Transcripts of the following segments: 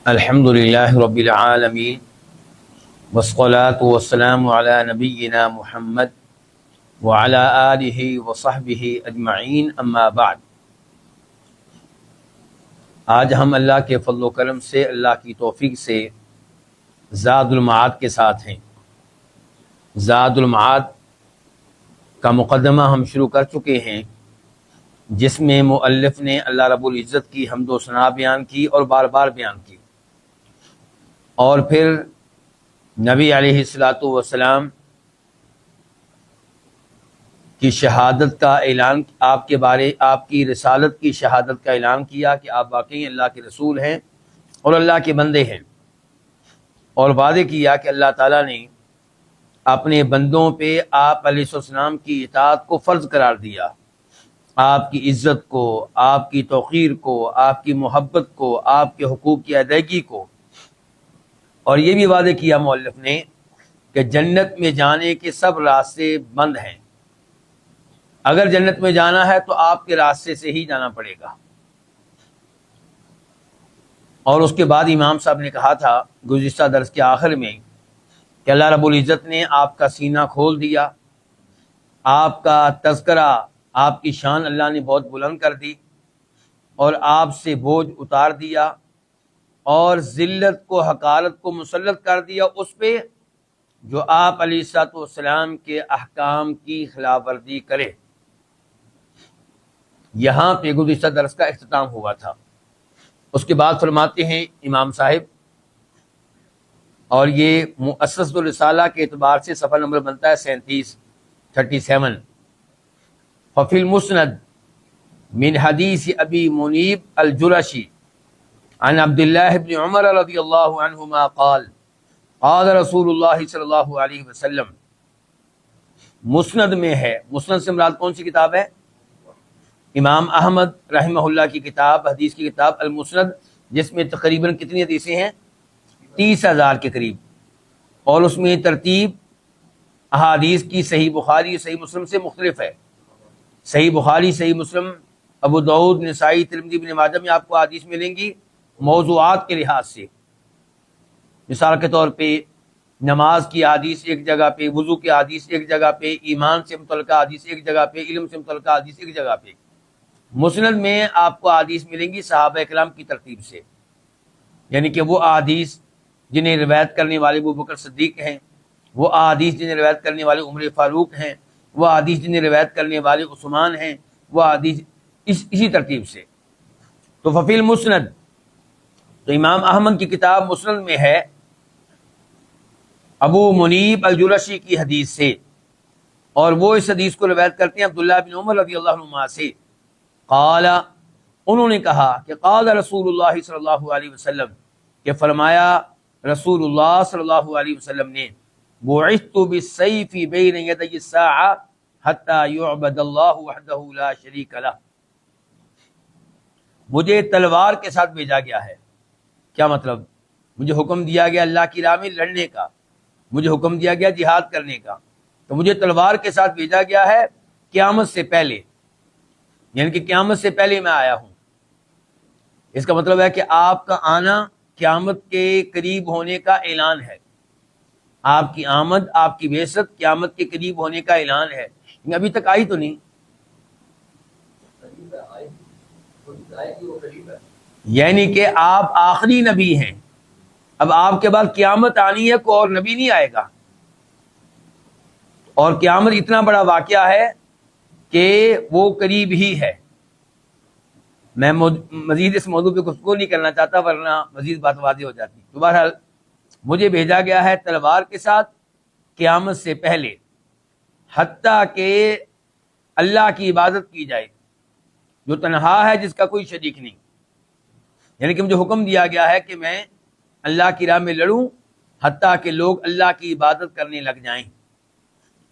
الحمد للہ رب العالمین والصلاة والسلام علی نبینا محمد وعلی آلہ وصحبہ اجمعین، اما بعد۔ آج ہم اللہ کے فضل و کرم سے، اللہ کی توفیق سے زاد المعاد کے ساتھ ہیں۔ زاد المعاد کا مقدمہ ہم شروع کر چکے ہیں، جس میں مؤلف نے اللہ رب العزت کی حمد و ثنا بیان کی اور بار بار بیان کی، اور پھر نبی علیہ الصلاۃ والسلام کی شہادت کا اعلان، آپ کی رسالت کی شہادت کا اعلان کیا کہ آپ واقعی اللہ کے رسول ہیں اور اللہ کے بندے ہیں، اور وعدے کیا کہ اللہ تعالیٰ نے اپنے بندوں پہ آپ علیہ السلام کی اطاعت کو فرض قرار دیا، آپ کی عزت کو، آپ کی توقیر کو، آپ کی محبت کو، آپ کے حقوق کی ادائیگی کو، اور یہ بھی وعدے کیا مؤلف نے کہ جنت میں جانے کے سب راستے بند ہیں، اگر جنت میں جانا ہے تو آپ کے راستے سے ہی جانا پڑے گا۔ اور اس کے بعد امام صاحب نے کہا تھا گزشتہ درس کے آخر میں کہ اللہ رب العزت نے آپ کا سینہ کھول دیا، آپ کا تذکرہ، آپ کی شان اللہ نے بہت بلند کر دی، اور آپ سے بوجھ اتار دیا، اور ذلت کو، حقارت کو مسلط کر دیا اس پہ جو آپ علیہ الصلوۃ والسلام کے احکام کی خلاف ورزی کرے۔ یہاں پہ گزشتہ درس کا اختتام ہوا تھا۔ اس کے بعد فرماتے ہیں امام صاحب، اور یہ مؤسس الرسالہ کے اعتبار سے صفحہ نمبر بنتا ہے 37۔ ففی المسند من حدیث ابی منیب الجرشی عن عبد اللہ بن عمر رضی اللہ عنہما قال قال رسول اللہ صلی اللہ علیہ وسلم۔ مسند میں ہے، مسند سے مراد کون سی کتاب ہے؟ امام احمد رحمہ اللہ کی کتاب، حدیث کی کتاب المسند، جس میں تقریباً کتنی حدیثیں ہیں؟ 30,000 کے قریب، اور اس میں ترتیب احادیث کی صحیح بخاری صحیح مسلم سے مختلف ہے۔ صحیح بخاری صحیح مسلم، ابو داؤد، نسائی، ترمذی، ابن ماجہ میں آپ کو حدیث ملیں گی موضوعات کے لحاظ سے۔ مثال کے طور پہ نماز کی حدیث ایک جگہ پہ، وضو کی حدیث ایک جگہ پہ، ایمان سے متعلقہ حدیث ایک جگہ پہ، علم سے متعلقہ حدیث ایک جگہ پہ۔ مسند میں آپ کو حدیث ملیں گی صحابہ کرام کی ترتیب سے، یعنی کہ وہ احادیث جنہیں روایت کرنے والے ابو بکر صدیق ہیں، وہ احادیث جنہیں روایت کرنے والے عمر فاروق ہیں، وہ احادیث جنہیں روایت کرنے والے عثمان ہیں، وہ احادیث اسی ترتیب سے۔ تو ففی المسند، تو امام احمد کی کتاب مسند میں ہے ابو منیب الجرشی کی حدیث سے، اور وہ اس حدیث کو روایت کرتے ہیں عبداللہ بن عمر رضی اللہ عنہما سے۔ قال، انہوں نے کہا کہ قال رسول اللہ صلی اللہ علیہ وسلم، کہ فرمایا رسول اللہ صلی اللہ علیہ وسلم نے، بعثت بالسیف بین یدی الساعہ حتی یعبد اللہ وحدہ لا شریک لہ، مجھے تلوار کے ساتھ بھیجا گیا ہے۔ کیا مطلب؟ مجھے حکم دیا گیا اللہ کی راہ میں لڑنے کا، مجھے حکم دیا گیا جہاد کرنے کا، تو مجھے تلوار کے ساتھ بھیجا گیا ہے قیامت سے پہلے، یعنی کہ قیامت سے پہلے میں آیا ہوں۔ اس کا مطلب ہے کہ آپ کا آنا قیامت کے قریب ہونے کا اعلان ہے، آپ کی آمد، آپ کی بعثت قیامت کے قریب ہونے کا اعلان ہے، لیکن ابھی تک آئی تو نہیں۔ یعنی کہ آپ آخری نبی ہیں، اب آپ کے بعد قیامت آنی ہے، کوئی اور نبی نہیں آئے گا، اور قیامت اتنا بڑا واقعہ ہے کہ وہ قریب ہی ہے۔ میں مزید اس موضوع پہ گفتگو نہیں کرنا چاہتا، ورنہ مزید بات واضح ہو جاتی۔ تو بہرحال مجھے بھیجا گیا ہے تلوار کے ساتھ قیامت سے پہلے، حتیٰ کہ اللہ کی عبادت کی جائے جو تنہا ہے، جس کا کوئی شریک نہیں۔ یعنی کہ مجھے حکم دیا گیا ہے کہ میں اللہ کی راہ میں لڑوں حتیٰ کہ لوگ اللہ کی عبادت کرنے لگ جائیں،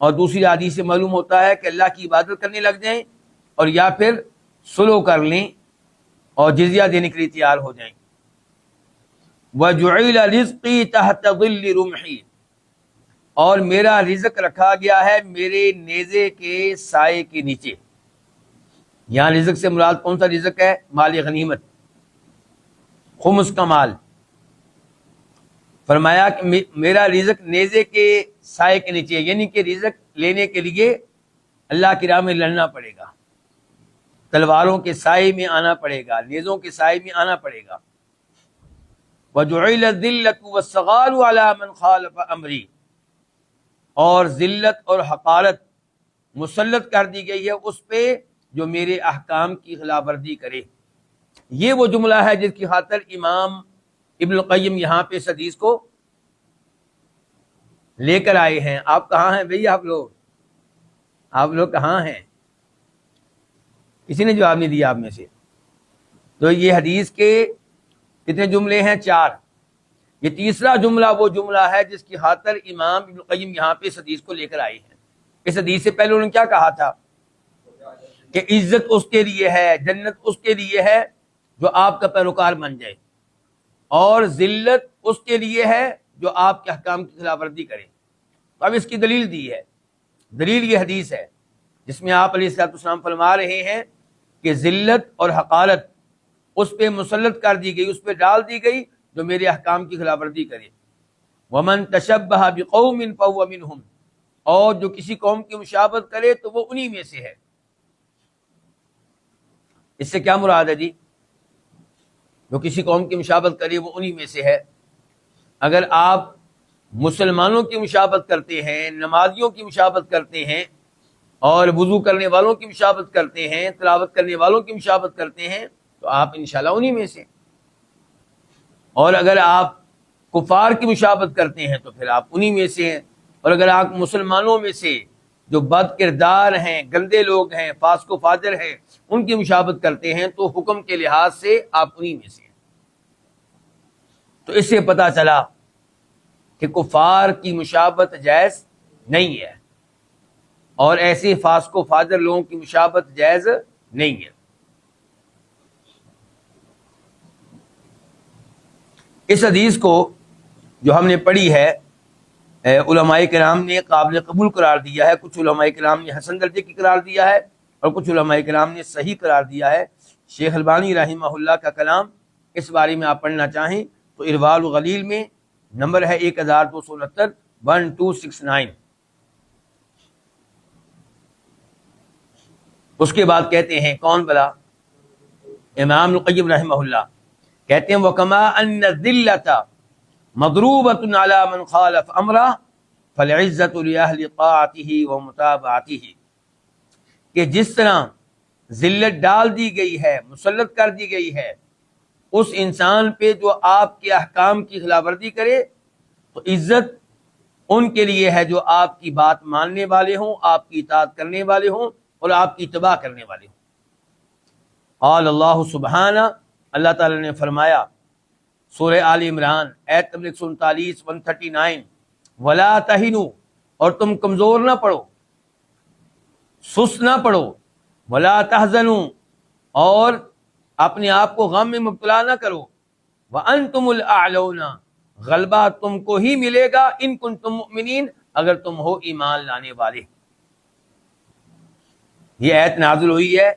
اور دوسری حدیث سے معلوم ہوتا ہے کہ اللہ کی عبادت کرنے لگ جائیں، اور یا پھر صلح کر لیں اور جزیہ دینے کے لیے تیار ہو جائیں۔ وَجُعِلَ رِزْقِي تَحْتَ ظِلِّ رُمْحِي، اور میرا رزق رکھا گیا ہے میرے نیزے کے سائے کے نیچے۔ یہاں رزق سے مراد کون سا رزق ہے؟ مال غنیمت، خمس کا مال، فرمایا کہ میرا رزق نیزے کے سائے کے نیچے، یعنی کہ رزق لینے کے لیے اللہ کی راہ میں لڑنا پڑے گا، تلواروں کے سائے میں آنا پڑے گا، نیزوں کے سائے میں آنا پڑے گا۔ وَجُعِلَ الذِّلَّةُ وَالصَّغَارُ عَلَى مَنْ خَالَفَ أَمْرِي، اور ذلت اور حقارت مسلط کر دی گئی ہے اس پہ جو میرے احکام کی خلاف ورزی کرے۔ یہ وہ جملہ ہے جس کی خاطر امام ابن القیم یہاں پہ اس حدیث کو لے کر آئے ہیں۔ آپ کہاں ہیں بھئی؟ آپ لوگ کہاں ہیں؟ کسی نے جواب نہیں دیا آپ میں سے۔ تو یہ حدیث کے کتنے جملے ہیں؟ 4۔ یہ تیسرا جملہ وہ جملہ ہے جس کی خاطر امام ابن القیم یہاں پہ اس حدیث کو لے کر آئے ہیں۔ اس حدیث سے پہلے انہوں نے کیا کہا تھا کہ عزت اس کے لیے ہے، جنت اس کے لیے ہے جو آپ کا پیروکار بن جائے، اور ذلت اس کے لیے ہے جو آپ کے احکام کی خلاف ورزی کرے۔ تو اب اس کی دلیل دی ہے، دلیل یہ حدیث ہے جس میں آپ علیہ الصلوۃ والسلام فرما رہے ہیں کہ ذلت اور حقارت اس پہ مسلط کر دی گئی، اس پہ ڈال دی گئی جو میرے احکام کی خلاف ورزی کرے۔ وَمَن تَشَبَّهَ بِقَوْمٍ فَهُوَ مِنْهُمْ، اور جو کسی قوم کی مشابہت کرے تو وہ انہی میں سے ہے۔ اس سے کیا مراد ہے جی؟ جو کسی قوم کی مشابہت کرے وہ انہی میں سے ہے۔ اگر آپ مسلمانوں کی مشابہت کرتے ہیں، نمازیوں کی مشابہت کرتے ہیں، اور وضو کرنے والوں کی مشابہت کرتے ہیں، تلاوت کرنے والوں کی مشابہت کرتے ہیں، تو آپ انشاءاللہ انہی میں سے۔ اور اگر آپ کفار کی مشابہت کرتے ہیں تو پھر آپ انہی میں سے ہیں۔ اور اگر آپ مسلمانوں میں سے جو بد کردار ہیں، گندے لوگ ہیں، فاسق و فاجر ہیں، ان کی مشابہت کرتے ہیں تو حکم کے لحاظ سے آپ انہی میں سے ہیں۔ تو اس سے پتہ چلا کہ کفار کی مشابہت جائز نہیں ہے، اور ایسے فاسق و فاجر لوگوں کی مشابہت جائز نہیں ہے۔ اس حدیث کو جو ہم نے پڑھی ہے، علماء کرام نے قابل قبول قرار دیا ہے، کچھ علماء کرام نے حسن درجے کی قرار دیا ہے، اور کچھ علماء کرام نے صحیح قرار دیا ہے۔ شیخ البانی رحمہ اللہ کا کلام اس بارے میں آپ پڑھنا چاہیں تو ارواء الغلیل میں نمبر ہے 1269 1269۔ اس کے بعد کہتے ہیں کون بلا؟ امام القیم رحمہ اللہ کہتے ہیں وَكَمَا أَنَّ الذِّلَّةَ مَضْرُوبَةٌ عَلَى مَنْ خَالَفَ أَمْرَهُ فَالْعِزَّةُ لِأَهْلِ طَاعَتِهِ وَمُتَابَعَتِهِ، کہ جس طرح ذلت ڈال دی گئی ہے، مسلط کر دی گئی ہے اس انسان پہ جو آپ کے احکام کی خلاف ورزی کرے، تو عزت ان کے لیے ہے جو آپ کی بات ماننے والے ہوں، آپ کی اطاعت کرنے والے ہوں، اور آپ کی اتباع کرنے والے ہوں۔ قال اللہ سبحانہ، اللہ تعالی نے فرمایا سورہ آل عمران آیت نمبر 139 139، ولا تہنوا، اور تم کمزور نہ پڑو، سست نہ پڑو، ولا تحزنوا، اور اپنے آپ کو غم میں مبتلا نہ کرو، وانتم الاعلون، غلبہ تم کو ہی ملے گا ان کنتم مؤمنین، اگر تم ہو ایمان لانے والے۔ یہ آیت نازل ہوئی ہے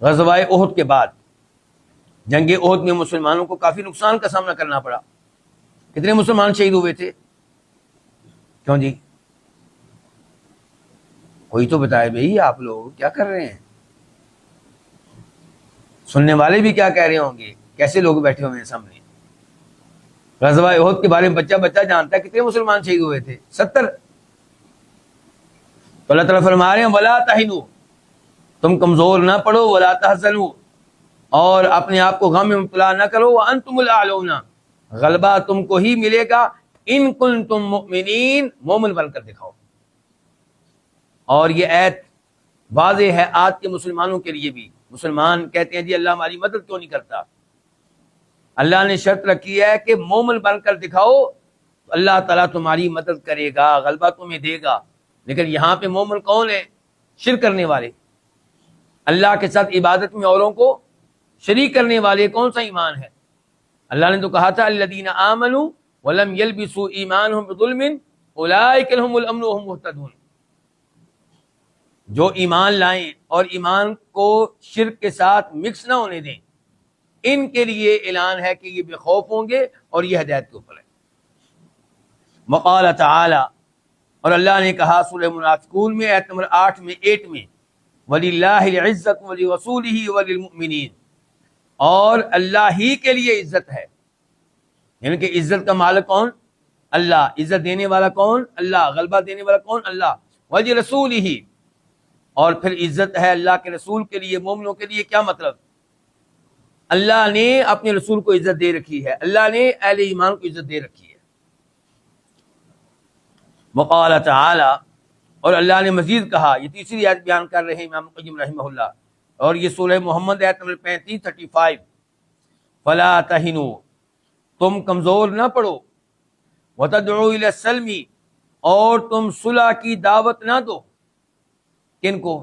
غزوہ احد کے بعد۔ جنگ احد میں مسلمانوں کو کافی نقصان کا سامنا کرنا پڑا۔ کتنے مسلمان شہید ہوئے تھے؟ کیوں جی؟ کوئی تو بتائے بھئی، آپ لوگ کیا کر رہے ہیں؟ سننے والے بھی کیا کہہ رہے ہوں گے، کیسے لوگ بیٹھے ہوئے ہیں سامنے۔ غزوہ احد کے بارے میں بچہ بچہ جانتا ہے کتنے مسلمان شہید ہوئے تھے؟ 70۔ تو اللہ تعالیٰ فرما رہے ہیں ولا تہنوا، تم کمزور نہ پڑو، ولا تحزنوا، اور اپنے آپ کو غم میں مبتلا نہ کرو، وانتم الاعلون، غلبہ تم کو ہی ملے گا ان کنتم مؤمنین، مومن بن کر دکھاؤ۔ اور یہ آیت واضح ہے آج کے مسلمانوں کے لیے بھی۔ مسلمان کہتے ہیں جی اللہ ہماری مدد کیوں نہیں کرتا؟ اللہ نے شرط رکھی ہے کہ مومن بن کر دکھاؤ تو اللہ تعالیٰ تمہاری مدد کرے گا، غلبہ تمہیں دے گا۔ لیکن یہاں پہ مومن کون ہے؟ شرک کرنے والے، اللہ کے ساتھ عبادت میں اوروں کو شریک کرنے والے۔ کون سا ایمان ہے؟ اللہ نے تو کہا تھا الذین آمنوا ولم یلبسوا ایمانہم بظلم اولئک لہم الامن وہم مہتدون، جو ایمان لائیں اور ایمان کو شرک کے ساتھ مکس نہ ہونے دیں، ان کے لیے اعلان ہے کہ یہ بے خوف ہوں گے اور یہ ہدایت کے اوپر ہے۔ وقال تعالی، اور اللہ نے کہا سورہ منافقون میں آیت نمبر 8 میں وَلِلَّهِ الْعِزَّةُ وَلِرَسُولِهِ وَلِلْمُؤْمِنِينَ، اور اللہ ہی کے لیے عزت ہے، یعنی کہ عزت کا مالک کون؟ اللہ. عزت دینے والا کون؟ اللہ. غلبہ دینے والا کون؟ اللہ. وَلِرَسُولِهِ، اور پھر عزت ہے اللہ کے رسول کے لیے، مومنوں کے لیے. کیا مطلب؟ اللہ نے اپنے رسول کو عزت دے رکھی ہے، اللہ نے اہل ایمان کو عزت دے رکھی ہے. وقال تعالی، اور اللہ نے مزید کہا، یہ تیسری آیت بیان کر رہے ہیں امام قیم رحمہ اللہ، اور یہ سورہ محمد آیت نمبر 35 فلا تہنوا، تم کمزور نہ پڑو، وتدعوا الی السلم، اور تم صلح کی دعوت نہ دو. کن کو؟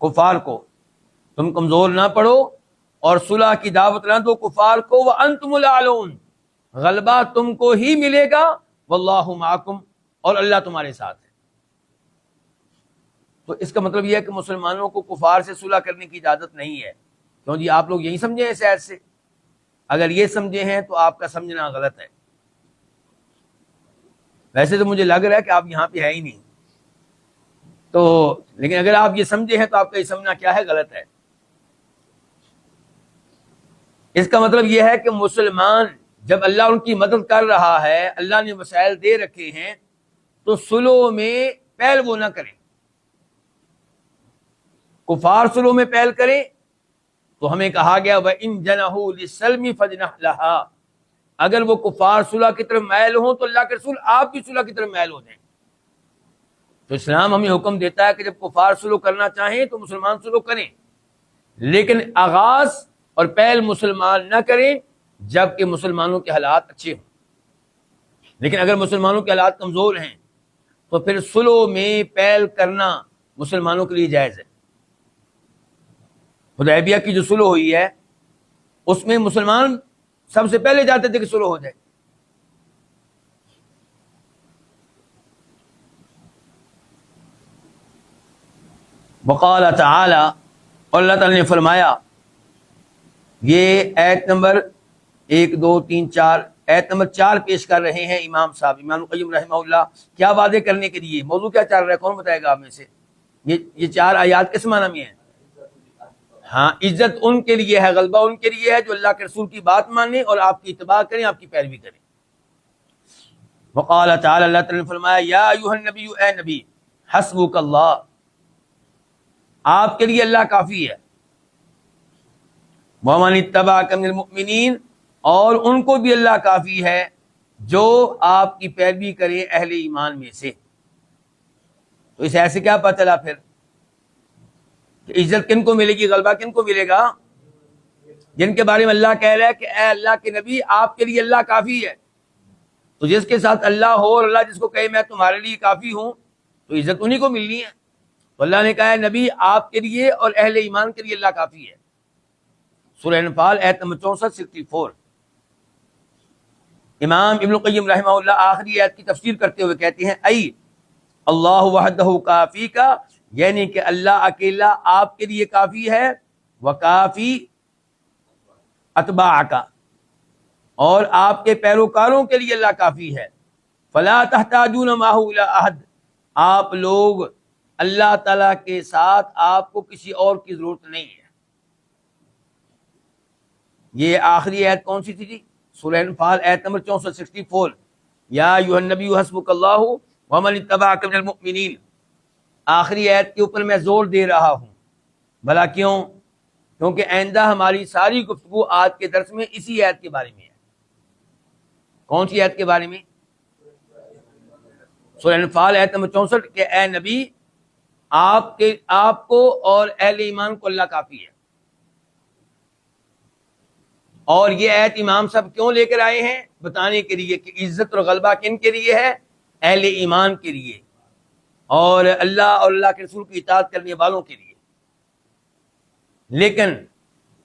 کفار کو. تم کمزور نہ پڑو اور صلح کی دعوت نہ دو کفار کو. وانتم الاعلون، غلبہ تم کو ہی ملے گا. واللہ معکم، اور اللہ تمہارے ساتھ ہے. تو اس کا مطلب یہ ہے کہ مسلمانوں کو کفار سے صلح کرنے کی اجازت نہیں ہے. کیوں جی؟ آپ لوگ یہی سمجھے ہیں اس آیت سے؟ اگر یہ سمجھے ہیں تو آپ کا سمجھنا غلط ہے. ویسے تو مجھے لگ رہا ہے کہ آپ یہاں پہ ہے ہی نہیں، تو لیکن اگر آپ یہ سمجھے ہیں تو آپ کا یہ سمجھنا کیا ہے؟ غلط ہے. اس کا مطلب یہ ہے کہ مسلمان جب اللہ ان کی مدد کر رہا ہے، اللہ نے وسائل دے رکھے ہیں، تو صلح میں پہل وہ نہ کریں. کفار صلح میں پہل کریں تو ہمیں کہا گیا وَإِن جَنَحُوا لِلسَّلْمِ فَاجْنَحْ لَهَا، اگر وہ کفار صلح کی طرف مائل ہوں تو اللہ کے رسول آپ بھی صلح کی طرف مائل ہو جائیں. تو اسلام ہمیں حکم دیتا ہے کہ جب کفار صلح کرنا چاہیں تو مسلمان صلح کریں، لیکن آغاز اور پہل مسلمان نہ کریں جب کہ مسلمانوں کے حالات اچھے ہوں. لیکن اگر مسلمانوں کے حالات کمزور ہیں تو پھر صلح میں پہل کرنا مسلمانوں کے لیے جائز ہے. حدیبیہ کی جو صلح ہوئی ہے اس میں مسلمان سب سے پہلے جاتے تھے کہ صلح ہو جائے. وقال تعالی، اور اللہ تعالی نے فرمایا، یہ آیت نمبر 1 2 3 4، آیت نمبر 4 پیش کر رہے ہیں امام صاحب امام قیم رحمہ اللہ. کیا وعدے کرنے کے لیے؟ موضوع کیا چل رہا ہے؟ کون بتائے گا آپ میں سے؟ یہ 4 آیات کس معنی میں ہیں؟ ہاں، عزت ان کے لیے ہے، غلبہ ان کے لیے ہے جو اللہ کے رسول کی بات مانیں اور آپ کی اتباع کریں، آپ کی پیروی کریں. وقال تعالی، اللہ تعالی نے فرمایا، یا ایھا النبی، اے نبی، حسبک اللہ، آپ کے لیے اللہ کافی ہے. ومن اتبعک من المؤمنین، اور ان کو بھی اللہ کافی ہے جو آپ کی پیروی کریں اہل ایمان میں سے. تو اس ایسے کیا پتہ چلا پھر کہ عزت کن کو ملے گی، غلبہ کن کو ملے گا؟ جن کے بارے میں اللہ کہہ رہا ہے کہ اے اللہ کے نبی، آپ کے لیے اللہ کافی ہے. تو جس کے ساتھ اللہ ہو اور اللہ جس کو کہے میں تمہارے لیے کافی ہوں، تو عزت انہی کو ملنی ہے. تو اللہ نے کہا ہے نبی آپ کے لیے اور اہل ایمان کے لیے اللہ کافی ہے. سورہ انفال آیت نمبر 64 امام ابن القیم رحمہ اللہ آخری آیت کی تفسیر کرتے ہوئے کہتے ہیں، ای اللہ وحدہ کافی کا، یعنی کہ اللہ اکیلا آپ کے لیے کافی ہے، وکافی اتباع کا، اور آپ کے پیروکاروں کے لیے اللہ کافی ہے. فلا تحتاجون معہ الی احد، آپ لوگ اللہ تعالی کے ساتھ آپ کو کسی اور کی ضرورت نہیں ہے. یہ آخری آیت کون سی تھی جی؟ سورہ انفال آیت نمبر 64 یا ایھا النبی حسبک اللہ ومن اتبعک من المؤمنین. آخری آیت کے اوپر میں زور دے رہا ہوں. بھلا کیوں؟ کیونکہ آئندہ ہماری ساری گفتگو آج کے درس میں اسی آیت کے بارے میں ہے. کون سی آیت کے بارے میں؟ سورہ انفال آیت نمبر 64 کہ اے نبی آپ کو اور اہل ایمان کو اللہ کافی ہے. اور یہ آیت امام صاحب کیوں لے کر آئے ہیں؟ بتانے کے لیے کہ عزت اور غلبہ کن کے لیے ہے؟ اہل ایمان کے لیے اور اللہ اور اللہ کے رسول کی اطاعت کرنے والوں کے لیے. لیکن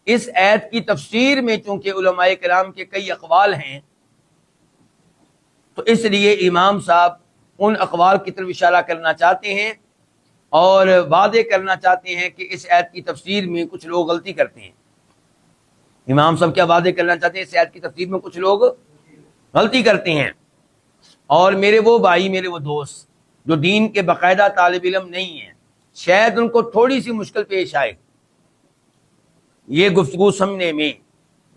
اس آیت کی تفسیر میں چونکہ علماء کرام کے کئی اقوال ہیں، تو اس لیے امام صاحب ان اقوال کی طرف اشارہ کرنا چاہتے ہیں اور وعدے کرنا چاہتے ہیں کہ اس آیت کی تفسیر میں کچھ لوگ غلطی کرتے ہیں. امام صاحب کیا وعدے کرنا چاہتے ہیں؟ اس آیت کی تفسیر میں کچھ لوگ غلطی کرتے ہیں، اور میرے وہ بھائی، میرے وہ دوست جو دین کے باقاعدہ طالب علم نہیں ہیں، شاید ان کو تھوڑی سی مشکل پیش آئے یہ گفتگو سمجھنے میں،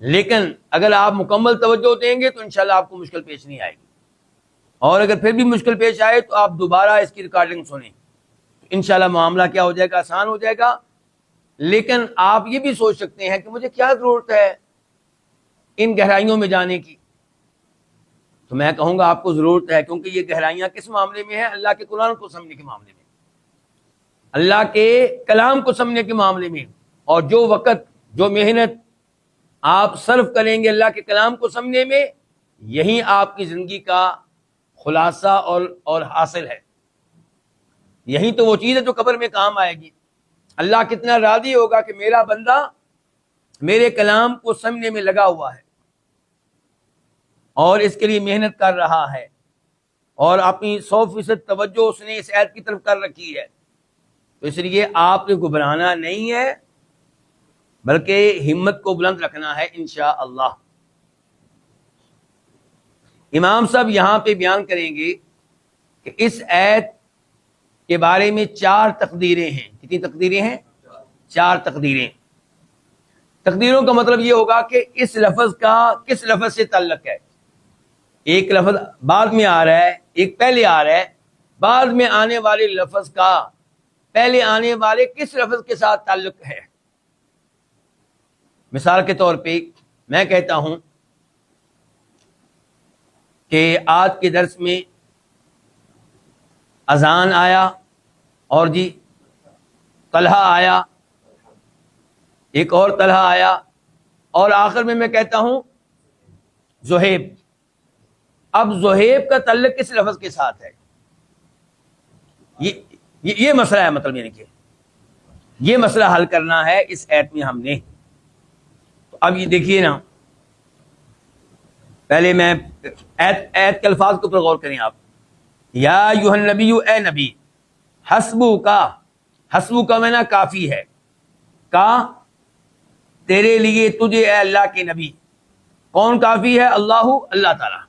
لیکن اگر آپ مکمل توجہ دیں گے تو انشاءاللہ آپ کو مشکل پیش نہیں آئے گی، اور اگر پھر بھی مشکل پیش آئے تو آپ دوبارہ اس کی ریکارڈنگ سنیں، انشاءاللہ معاملہ کیا ہو جائے گا، آسان ہو جائے گا۔ لیکن آپ یہ بھی سوچ سکتے ہیں کہ مجھے کیا ضرورت ہے ان گہرائیوں میں جانے کی، تو میں کہوں گا آپ کو ضرورت ہے، کیونکہ یہ گہرائیاں کس معاملے میں ہیں؟ اللہ کے قرآن کو سمجھنے کے معاملے میں، اللہ کے کلام کو سمجھنے کے معاملے میں، اور جو وقت، جو محنت آپ صرف کریں گے اللہ کے کلام کو سمجھنے میں، یہی آپ کی زندگی کا خلاصہ اور حاصل ہے، یہی تو وہ چیز ہے جو قبر میں کام آئے گی۔ اللہ کتنا راضی ہوگا کہ میرا بندہ میرے کلام کو سمجھنے میں لگا ہوا ہے اور اس کے لیے محنت کر رہا ہے، اور اپنی 100% توجہ اس نے اس آیت کی طرف کر رکھی ہے، تو اس لیے آپ نے گھبرانا نہیں ہے، بلکہ ہمت کو بلند رکھنا ہے انشاءاللہ۔ امام صاحب یہاں پہ بیان کریں گے کہ اس آیت کے بارے میں 4 تقدیریں ہیں۔ کتنی تقدیریں ہیں؟ 4 تقدیریں۔ تقدیروں کا مطلب یہ ہوگا کہ اس لفظ کا کس لفظ سے تعلق ہے۔ ایک لفظ بعد میں آ رہا ہے، ایک پہلے آ رہا ہے، بعد میں آنے والے لفظ کا پہلے آنے والے کس لفظ کے ساتھ تعلق ہے۔ مثال کے طور پہ میں کہتا ہوں کہ آج کے درس میں اذان آیا، اور جی طلحہ آیا، ایک اور طلحہ آیا، اور آخر میں کہتا ہوں زہیب۔ اب زہیب کا تعلق کس لفظ کے ساتھ ہے؟ یہ مسئلہ ہے، مطلب یعنی کہ یہ مسئلہ حل کرنا ہے اس آیت میں ہم نے۔ تو اب یہ دیکھیے نا، پہلے میں آیت کے الفاظ کے اوپر غور کریں آپ۔ یا ایھا النبی، اے نبی، حسبو کا معنی کافی ہے، کا تیرے لیے، تجھے اے اللہ کے نبی۔ کون کافی ہے؟ اللہ تعالی۔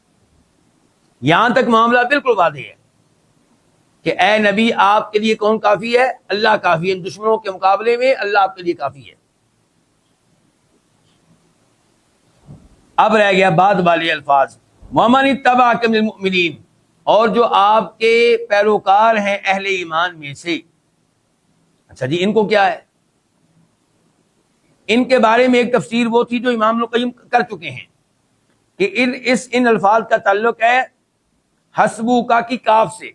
یہاں تک معاملہ بالکل واضح ہے کہ اے نبی آپ کے لیے کون کافی ہے؟ اللہ کافی ہے، دشمنوں کے مقابلے میں اللہ آپ کے لیے کافی ہے۔ اب رہ گیا بعد والے الفاظ، وَمَنِ اتَّبَعَكَ مِنَ الْمُؤْمِنِينَ، اور جو آپ کے پیروکار ہیں اہل ایمان میں سے۔ اچھا جی، ان کو کیا ہے؟ ان کے بارے میں ایک تفسیر وہ تھی جو امام ابن القیم کر چکے ہیں کہ ان الفاظ کا تعلق ہے حسبو کا کی کاف سے،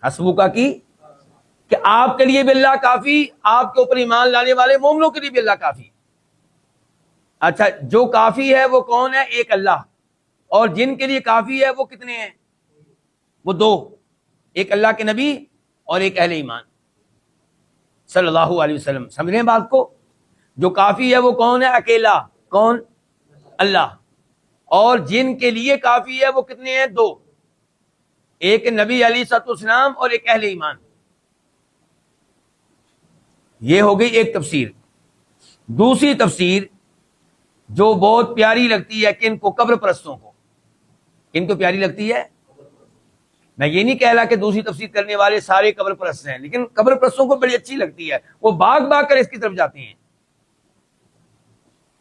حسبو کا کی کہ آپ کے لیے بھی اللہ کافی، آپ کے اوپر ایمان لانے والے مومنوں کے لیے بھی اللہ کافی۔ اچھا، جو کافی ہے وہ کون ہے؟ ایک اللہ، اور جن کے لیے کافی ہے وہ کتنے ہیں؟ وہ 2، ایک اللہ کے نبی اور ایک اہل ایمان صلی اللہ علیہ وسلم۔ سمجھ رہے ہیں بات کو؟ جو کافی ہے وہ کون ہے؟ اکیلا، کون؟ اللہ، اور جن کے لیے کافی ہے وہ کتنے ہیں؟ 2، ایک نبی علیہ الصلوۃ والسلام اور ایک اہل ایمان۔ یہ ہو گئی ایک تفسیر۔ دوسری تفسیر جو بہت پیاری لگتی ہے کہ ان کو قبر پرستوں کو، ان کو پیاری لگتی ہے۔ میں یہ نہیں کہہ رہا کہ دوسری تفسیر کرنے والے سارے قبر پرست ہیں، لیکن قبر پرستوں کو بڑی اچھی لگتی ہے، وہ بھاگ بھاگ کر اس کی طرف جاتے ہیں۔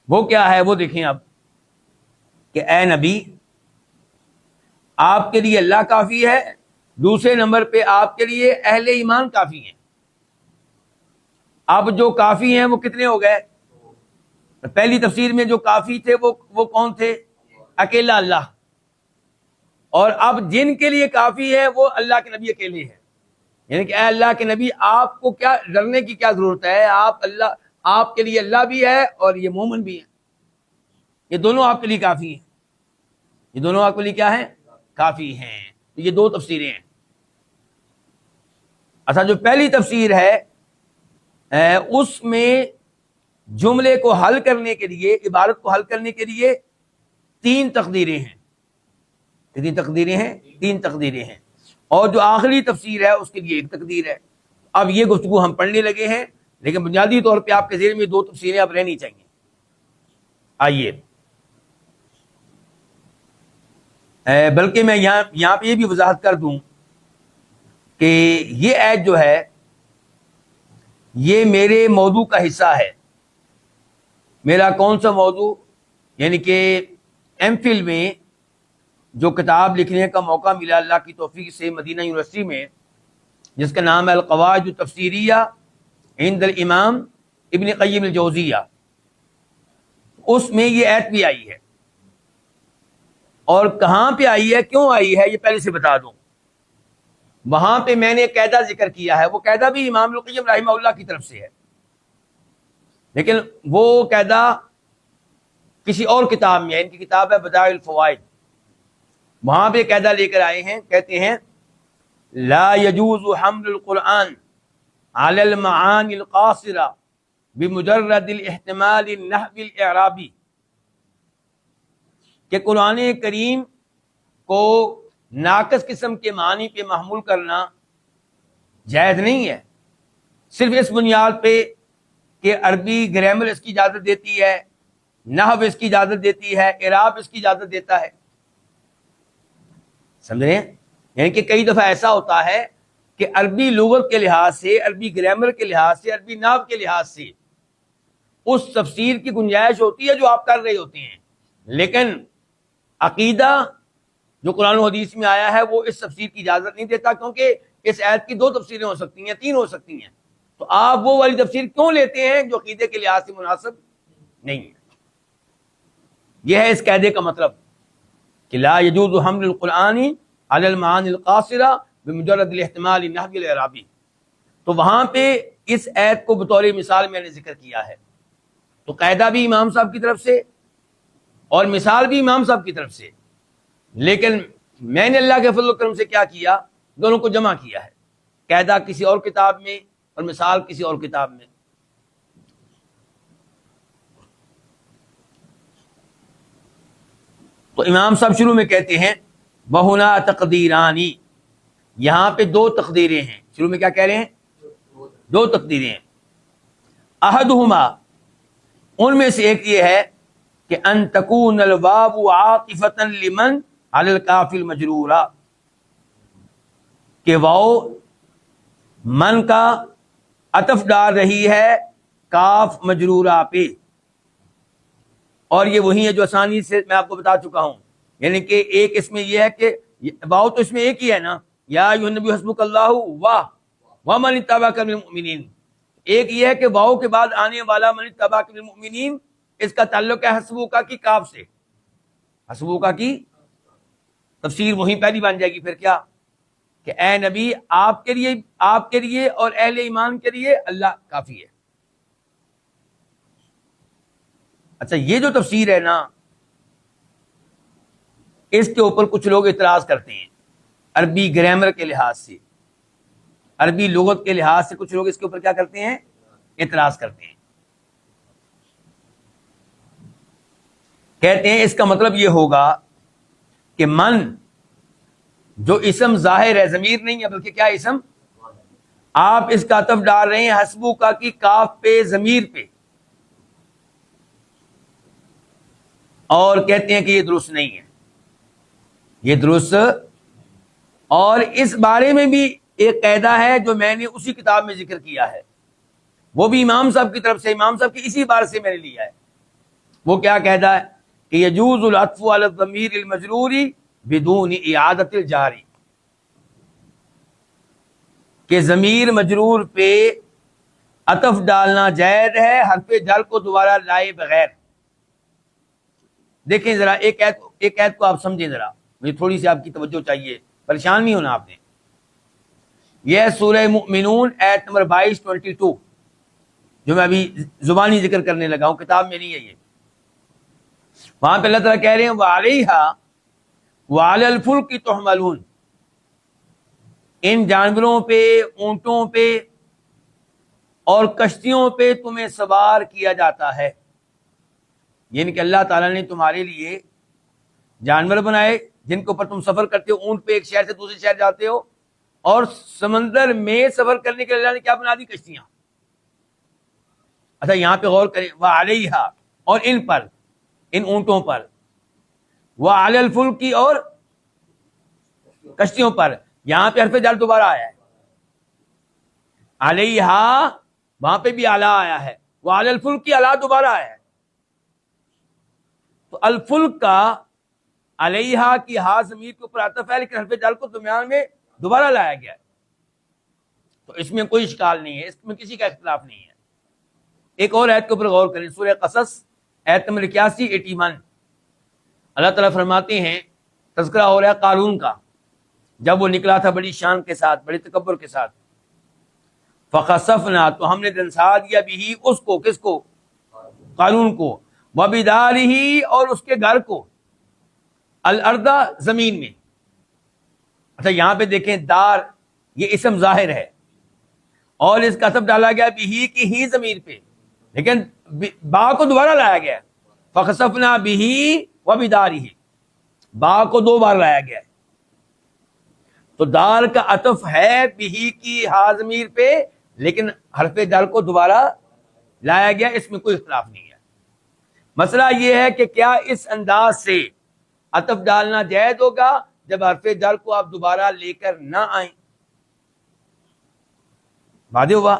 وہ کیا ہے؟ وہ دیکھیں اب کہ اے نبی آپ کے لیے اللہ کافی ہے، دوسرے نمبر پہ آپ کے لیے اہل ایمان کافی ہیں۔ اب جو کافی ہیں وہ کتنے ہو گئے؟ پہلی تفسیر میں جو کافی تھے وہ کون تھے؟ اکیلا اللہ، اور اب جن کے لیے کافی ہے وہ اللہ کے نبی اکیلے ہیں۔ یعنی کہ اے اللہ کے نبی آپ کو کیا ڈرنے کی کیا ضرورت ہے؟ آپ کے لیے اللہ بھی ہے اور یہ مومن بھی ہے، یہ دونوں آپ کے لیے کافی ہیں، یہ دونوں آپ کے لیے کیا ہیں؟ کافی ہیں۔ یہ 2 تفسیریں ہیں۔ اچھا، جو پہلی تفسیر ہے اس میں جملے کو حل کرنے کے لیے، عبارت کو حل کرنے کے لیے 3 تقدیریں ہیں۔ کتنی تقدیریں ہیں؟ 3 تقدیریں ہیں، اور جو آخری تفسیر ہے اس کے لیے 1 تقدیر ہے۔ اب یہ گفتگو ہم پڑھنے لگے ہیں، لیکن بنیادی طور پہ آپ کے ذہن میں 2 تفسیریں اب رہنی چاہیے۔ آئیے بلکہ میں یہاں پہ یہ بھی وضاحت کر دوں کہ یہ آیت جو ہے یہ میرے موضوع کا حصہ ہے. میرا کون سا موضوع؟ یعنی کہ ایم فل میں جو کتاب لکھنے کا موقع ملا اللہ کی توفیق سے مدینہ یونیورسٹی میں، جس کا نام ہے القواعد التفسیریہ عند الامام ابن قیم الجوزیہ، اس میں یہ آیت بھی آئی ہے. اور کہاں پہ آئی ہے، کیوں آئی ہے، یہ پہلے سے بتا دوں. وہاں پہ میں نے ایک قاعدہ ذکر کیا ہے، وہ قاعدہ بھی امام القیم رحمہ اللہ کی طرف سے ہے، لیکن وہ قاعدہ کسی اور کتاب میں ہے. ان کی کتاب ہے بدائع الفوائد، وہاں پہ قاعدہ لے کر آئے ہیں. کہتے ہیں لا يجوز حمل القرآن على المعاني القاصرة بمجرد الاحتمال النحوی الاعرابی، کہ قرآن کریم کو ناقص قسم کے معنی پہ محمول کرنا جائز نہیں ہے، صرف اس بنیاد پہ کہ عربی گرامر اس کی اجازت دیتی ہے، نحو اس کی اجازت دیتی ہے، اعراب اس کی اجازت دیتا ہے. سمجھ رہے ہیں؟ یعنی کہ کئی دفعہ ایسا ہوتا ہے کہ عربی لغت کے لحاظ سے، عربی گرامر کے لحاظ سے، عربی نحو کے لحاظ سے اس تفسیر کی گنجائش ہوتی ہے جو آپ کر رہے ہوتے ہیں، لیکن عقیدہ جو قرآن و حدیث میں آیا ہے وہ اس تفسیر کی اجازت نہیں دیتا، کیونکہ اس آیت کی 2 تفسیریں ہو سکتی ہیں، 3 ہو سکتی ہیں. تو آپ وہ والی تفسیر کیوں لیتے ہیں جو عقیدے کے لحاظ سے مناسب نہیں ہے؟ یہ ہے اس قاعدے کا مطلب کہ لا يجوز حمل القرآن علی المعانی القاصرہ بمجرد الاحتمال النحوی الاعرابی. تو وہاں پہ اس آیت کو بطور مثال میں نے ذکر کیا ہے. تو قاعدہ بھی امام صاحب کی طرف سے اور مثال بھی امام صاحب کی طرف سے، لیکن میں نے اللہ کے فضل و کرم سے کیا کیا، دونوں کو جمع کیا ہے، قاعدہ کسی اور کتاب میں اور مثال کسی اور کتاب میں. تو امام صاحب شروع میں کہتے ہیں وَهُنَا تقدیرانی، یہاں پہ 2 تقدیریں ہیں. شروع میں کیا کہہ رہے ہیں؟ 2 تقدیریں ہیں. احدہما، ان میں سے ایک یہ ہے کہ ان تکون الواو عاطفۃ لمن علی الکاف المجرورہ، کہ واو من کا عطف ڈال رہی ہے کاف مجرورہ پہ. اور یہ وہی ہے جو آسانی سے میں آپ کو بتا چکا ہوں. یعنی کہ ایک اس میں یہ ہے کہ واو تو اس میں ایک ہی ہے نا، یا ایھا النبی حسبک اللہ ومن اتبعک من المؤمنین. ایک یہ ہے کہ واو کے بعد آنے والا من اتبعک من المؤمنین، اس کا تعلق ہے حسبک کی کاف سے. حسبک کی تفسیر وہی پہلی بن جائے گی. پھر کیا کہ اے نبی آپ کے لیے اور اہل ایمان کے لیے اللہ کافی ہے. اچھا، یہ جو تفسیر ہے نا، اس کے اوپر کچھ لوگ اعتراض کرتے ہیں عربی گرامر کے لحاظ سے، عربی لغت کے لحاظ سے کچھ لوگ اس کے اوپر کیا کرتے ہیں؟ اعتراض کرتے ہیں. کہتے ہیں اس کا مطلب یہ ہوگا کہ من جو اسم ظاہر ہے، ضمیر نہیں ہے بلکہ کیا اسم، آپ اس کا عطف ڈال رہے ہیں حسبک کی کاف پہ، ضمیر پہ، اور کہتے ہیں کہ یہ درست نہیں ہے، یہ درست. اور اس بارے میں بھی ایک قاعدہ ہے جو میں نے اسی کتاب میں ذکر کیا ہے، وہ بھی امام صاحب کی طرف سے، امام صاحب کی اسی بار سے میں نے لیا ہے. وہ کیا قاعدہ ہے کہ یجوز العطف علی الضمیر المجرور بدون اعادۃ الجاری، کہ ضمیر مجرور پہ عطف ڈالنا جائز ہے حرف جر کو دوبارہ لائے بغیر. دیکھیں ذرا ایک آیت کو آپ سمجھیں، ذرا مجھے تھوڑی سی آپ کی توجہ چاہیے، پریشان نہیں ہونا آپ نے. یہ سورہ مؤمنون آیت نمبر 22 جو میں ابھی زبانی ذکر کرنے لگا ہوں، کتاب میں نہیں ہے یہ. وہاں پہ اللہ تعالیٰ کہہ رہے ہیں وَعَلَيْهَا وَعَلَى الْفُلْكِ تُحْمَلُونَ، ان جانوروں پہ، اونٹوں پہ اور کشتیوں پہ تمہیں سوار کیا جاتا ہے. یعنی کہ اللہ تعالیٰ نے تمہارے لیے جانور بنائے جن کے اوپر تم سفر کرتے ہو. اونٹ پہ ایک شہر سے دوسرے شہر جاتے ہو، اور سمندر میں سفر کرنے کے لیے اللہ نے کیا بنا دی؟ کشتیاں. اچھا یہاں پہ غور کریں، وَعَلَيْهَا، اور ان پر، ان اونٹوں پر، وَعَلَى الْفُلْكِ، اور کشتیوں پر. یہاں پہ حرف جر دوبارہ آیا ہے. علیہا وہاں پہ بھی اعلیٰ آیا ہے. وہ علی الفلک کی اعلیٰ دوبارہ آیا ہے. تو الفلک کا علیہا کی ہا ضمیر کے اوپر عطف ہے، لیکن حرف جر کو درمیان میں دوبارہ لایا گیا ہے. تو اس میں کوئی اشکال نہیں ہے، اس میں کسی کا اختلاف نہیں ہے. ایک اور آیت کے اوپر غور کریں، سورہ قصص آیت نمبر 81 اللہ تعالیٰ فرماتے ہیں، تذکرہ ہو رہا ہے قارون کا، جب وہ نکلا تھا بڑی شان کے ساتھ، بڑے تکبر کے ساتھ. فخسفنا تو ہم نے دنسا دیا بھی اس کو، کس کو؟ قارون کو. وبدارہ اور اس کے گھر کو، الارض زمین میں. اچھا یہاں پہ دیکھیں دار یہ اسم ظاہر ہے اور اس کا عطف ڈالا گیا بھی کی ہی ضمیر پہ، لیکن با کو دوبارہ لایا گیا. فخسفنا به وبدارہ، با کو 2 بار لایا گیا ہے. تو دار کا عطف ہے بھی کی ہا ضمیر پہ، لیکن حرف جر کو دوبارہ لایا گیا، اس میں کوئی اختلاف نہیں ہے. مسئلہ یہ ہے کہ کیا اس انداز سے عطف ڈالنا جائز ہوگا جب حرف جر کو آپ دوبارہ لے کر نہ آئیں؟ واضح ہوا؟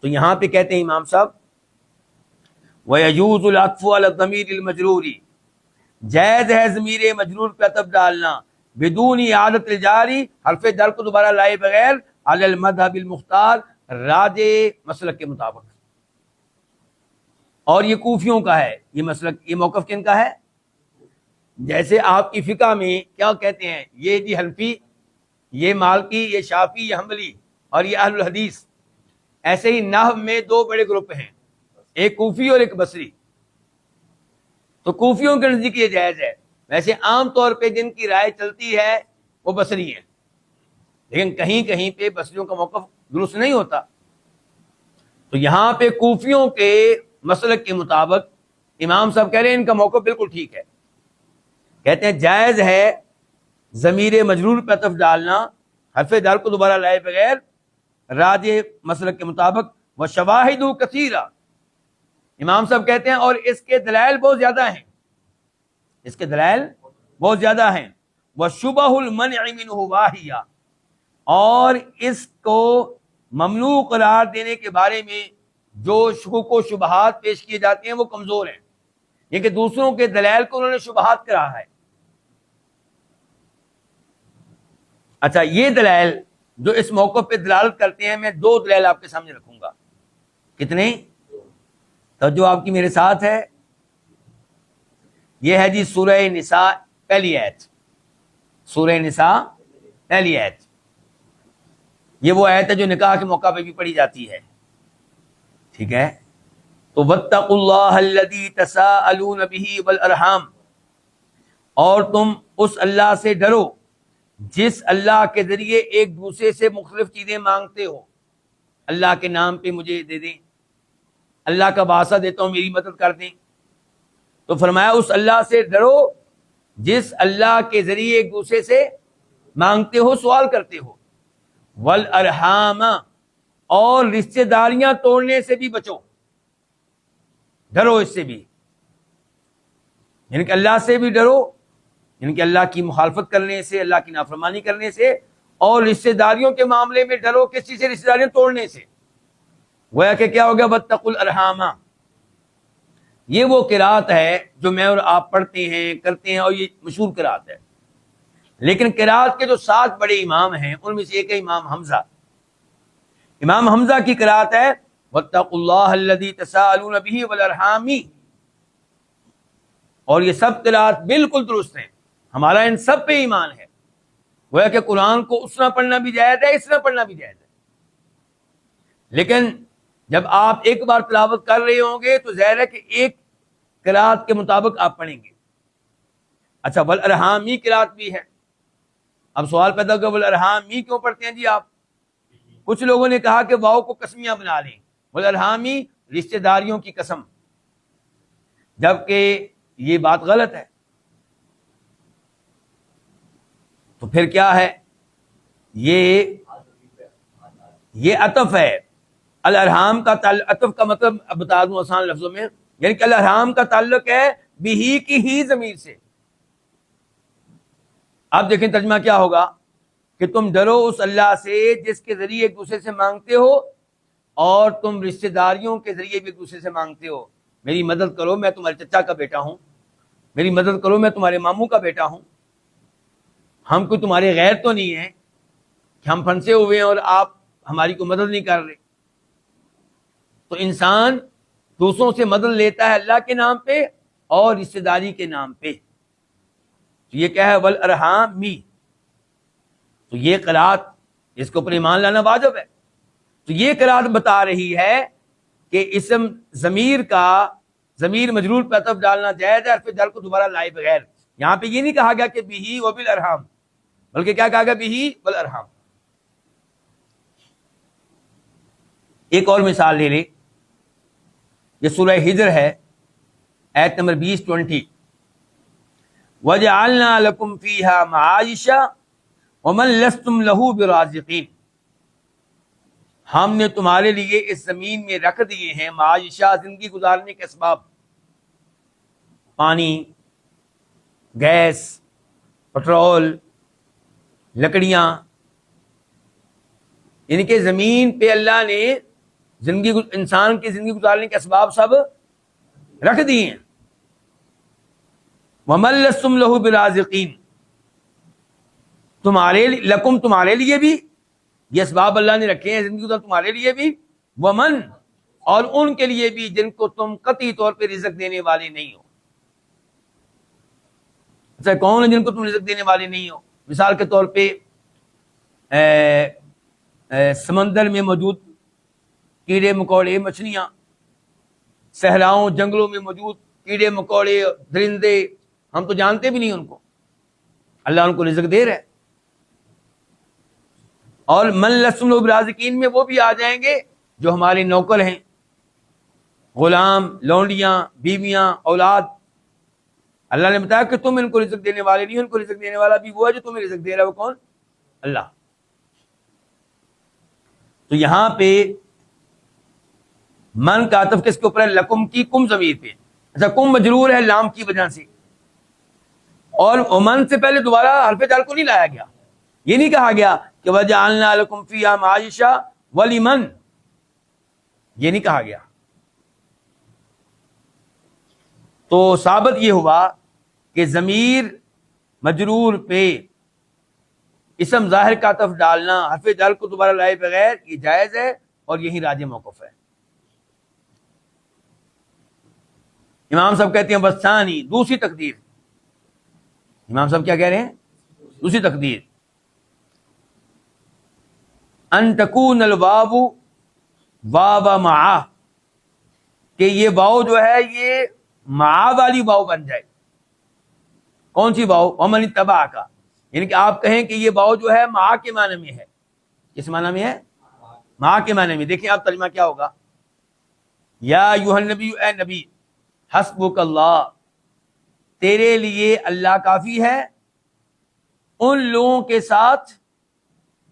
تو یہاں پہ کہتے ہیں امام صاحب وَيَجُوزُ الْعَطْفُ عَلَى الضَّمِيرِ الْمَجْرُورِ، جائز ہے ضمیر مجرور پہ عطف ڈالنا بدون اعادۃ الجاری، حرف جر کو دوبارہ لائے بغیر، علی المذہب المختار، راجح مسلک کے مطابق. اور یہ کوفیوں کا ہے یہ مسلک، یہ موقف کن کا ہے؟ جیسے آپ کی فقہ میں کیا کہتے ہیں، یہ جی حنفی، یہ مالکی، یہ شافعی، یہ حنبلی اور یہ اہل الحدیث. ایسے ہی نحو میں 2 بڑے گروپ ہیں، ایک کوفی اور ایک بصری. تو کوفیوں کے نزدیک یہ جائز ہے. ویسے عام طور پہ جن کی رائے چلتی ہے وہ بصری ہیں، لیکن کہیں کہیں پہ بصریوں کا موقف درست نہیں ہوتا. تو یہاں پہ کوفیوں کے مسلک کے مطابق امام صاحب کہہ رہے ہیں ان کا موقف بالکل ٹھیک ہے. کہتے ہیں جائز ہے ضمیر مجرور پہ عطف ڈالنا حرف جر کو دوبارہ لائے بغیر، راجح مسلک کے مطابق. وشواہد کثیرہ، امام صاحب کہتے ہیں اور اس کے دلائل بہت زیادہ ہیں، اس کے دلائل بہت زیادہ ہیں. وشبہ المنع منہ واہیہ، اور اس کو ممنوع قرار دینے کے بارے میں جو شکوک و شبہات پیش کیے جاتے ہیں وہ کمزور ہیں. یہ کہ دوسروں کے دلائل کو انہوں نے شبہات کرا ہے. اچھا یہ دلائل جو اس موقع پہ دلالت کرتے ہیں، میں 2 دلائل آپ کے سامنے رکھوں گا. کتنے؟ توجہ آپ کی میرے ساتھ ہے. یہ ہے جی سورہ نساء پہلی آیت، سورہ نساء پہلی آیت. یہ وہ آیت ہے جو نکاح کے موقع پہ بھی پڑھی جاتی ہے، ٹھیک ہے؟ تو واتقوا اللہ الذی تساءلون بہ والارحام، اور تم اس اللہ سے ڈرو جس اللہ کے ذریعے ایک دوسرے سے مختلف چیزیں مانگتے ہو. اللہ کے نام پہ مجھے دے دیں، اللہ کا واسطہ دیتا ہوں میری مدد کر دیں. تو فرمایا اس اللہ سے ڈرو جس اللہ کے ذریعے ایک دوسرے سے مانگتے ہو، سوال کرتے ہو. والارحام، اور رشتہ داریاں توڑنے سے بھی بچو، ڈرو اس سے بھی. یعنی کہ اللہ سے بھی ڈرو، یعنی کہ اللہ کی مخالفت کرنے سے، اللہ کی نافرمانی کرنے سے، اور رشتہ داریوں کے معاملے میں ڈرو کس چیز سے؟ رشتہ داریاں توڑنے سے. گویا کہ کیا ہو گیا؟ واتقوا الارحام. یہ وہ قرات ہے جو میں اور آپ پڑھتے ہیں کرتے ہیں، اور یہ مشہور قرات ہے. لیکن قرات کے جو 7 بڑے امام ہیں ان میں سے ایک ہے امام حمزہ. امام حمزہ کی قرات ہے واتقوا اللہ الذی تساءلون بہ والارحام. اور یہ سب قرات بالکل درست ہیں، ہمارا ان سب پہ ایمان ہے. گویا کہ قرآن کو اس طرح پڑھنا بھی جائز ہے، اس طرح پڑھنا بھی جائز ہے. لیکن جب آپ ایک بار تلاوت کر رہے ہوں گے تو ظاہر ہے کہ ایک قرات کے مطابق آپ پڑھیں گے. اچھا والارحامی قرات بھی ہے. اب سوال پیدا ہوگا والارحامی کیوں پڑھتے ہیں جی آپ؟ کچھ لوگوں نے کہا کہ واؤ کو قسمیہ بنا لیں، والارحامی رشتہ داریوں کی قسم، جبکہ یہ بات غلط ہے. تو پھر کیا ہے؟ یہ عطف ہے. الارحام کا عطف کا مطلب اب بتا دوں آسان لفظوں میں، یعنی کہ الارحام کا تعلق ہے بہی کی ہی ضمیر سے. آپ دیکھیں ترجمہ کیا ہوگا، کہ تم ڈرو اس اللہ سے جس کے ذریعے ایک دوسرے سے مانگتے ہو اور تم رشتہ داریوں کے ذریعے بھی ایک دوسرے سے مانگتے ہو. میری مدد کرو، میں تمہارے چچا کا بیٹا ہوں. میری مدد کرو، میں تمہارے ماموں کا بیٹا ہوں. ہم کوئی تمہارے غیر تو نہیں ہیں کہ ہم پھنسے ہوئے ہیں اور آپ ہماری کوئی مدد نہیں کر رہے. تو انسان دوسروں سے مدد لیتا ہے اللہ کے نام پہ اور رشتہ داری کے نام پہ. تو یہ کیا ہے؟ والارحامی. تو یہ قرات اس کے اوپر ایمان لانا واجب ہے. تو یہ قرات بتا رہی ہے کہ اسم ضمیر کا ضمیر مجرور پہ عطف ڈالنا جائز ہے، حرف جر کو دوبارہ لائے بغیر. یہاں پہ یہ نہیں کہا گیا کہ بہی وبالارحام، بلکہ کیا کہا گیا؟ بہی والارحام. ایک اور مثال لے لیں، یہ سورہ ہجر ہے، آیت نمبر 20 وَجَعَلْنَا لَكُمْ فِيهَا مَعَائِشَ وَمَنْ لَسْتُمْ لَهُ بِرَازِقِينَ. ہم نے تمہارے لیے اس زمین میں رکھ دیے ہیں معاشہ، زندگی گزارنے کے اسباب، پانی، گیس، پٹرول، لکڑیاں. یعنی کہ زمین پہ اللہ نے انسان کی زندگی گزارنے کے اسباب سب رکھ دیے ہیں. وَمَن لَسْتُمْ لَهُ بِرَازِقِينَ. تمہارے لیے بھی یہ اسباب اللہ نے رکھے ہیں زندگی گزار تمہارے لیے بھی. ومن، اور ان کے لیے بھی جن کو تم قطعی طور پہ رزق دینے والے نہیں ہو. اچھا، کون ہے جن کو تم رزق دینے والے نہیں ہو؟ مثال کے طور پہ سمندر میں موجود کیڑے مکوڑے، مچھلیاں، صحراؤں جنگلوں میں موجود کیڑے مکوڑے، درندے، ہم تو جانتے بھی نہیں ان کو، اللہ ان کو رزق دے رہا ہے. اور من لسم الرازقین میں وہ بھی آ جائیں گے جو ہمارے نوکر ہیں، غلام، لونڈیاں، بیویاں، اولاد. اللہ نے بتایا کہ تم ان کو رزق دینے والے نہیں، ان کو رزق دینے والا بھی وہ ہے جو تمہیں رزق دے رہا ہے. وہ کون؟ اللہ. تو یہاں پہ من کا عطف کس کے اوپر ہے؟ لکم کی کم ضمیر پہ. اچھا، کم مجرور ہے لام کی وجہ سے، اور من سے پہلے دوبارہ حرف جر کو نہیں لایا گیا. یہ نہیں کہا گیا کہ وَجَعَلْنَا لَكُمْ فِيهَا مَعَائِشَ وَلِمَنْ، یہ نہیں کہا گیا. تو ثابت یہ ہوا کہ ضمیر مجرور پہ اسم ظاہر کا عطف ڈالنا حرف جر کو دوبارہ لائے بغیر یہ جائز ہے، اور یہی راجح موقف ہے. امام صاحب کہتے ہیں بثانی، دوسری تقدیر. امام صاحب کیا کہہ رہے ہیں؟ دوسری تقدیر، ان تکون الواو واو معا، کہ یہ واو جو ہے یہ معا والی واو بن جائے. کون سی واو؟ ومن اتبع کا، یعنی کہ آپ کہیں کہ یہ واو جو ہے معا کے معنی میں ہے. کس معنی میں ہے؟ معا کے معنی میں. دیکھیں آپ ترجمہ کیا ہوگا. یا ایھا النبی، اے نبی، حسبک اللہ، تیرے لیے اللہ کافی ہے ان لوگوں کے ساتھ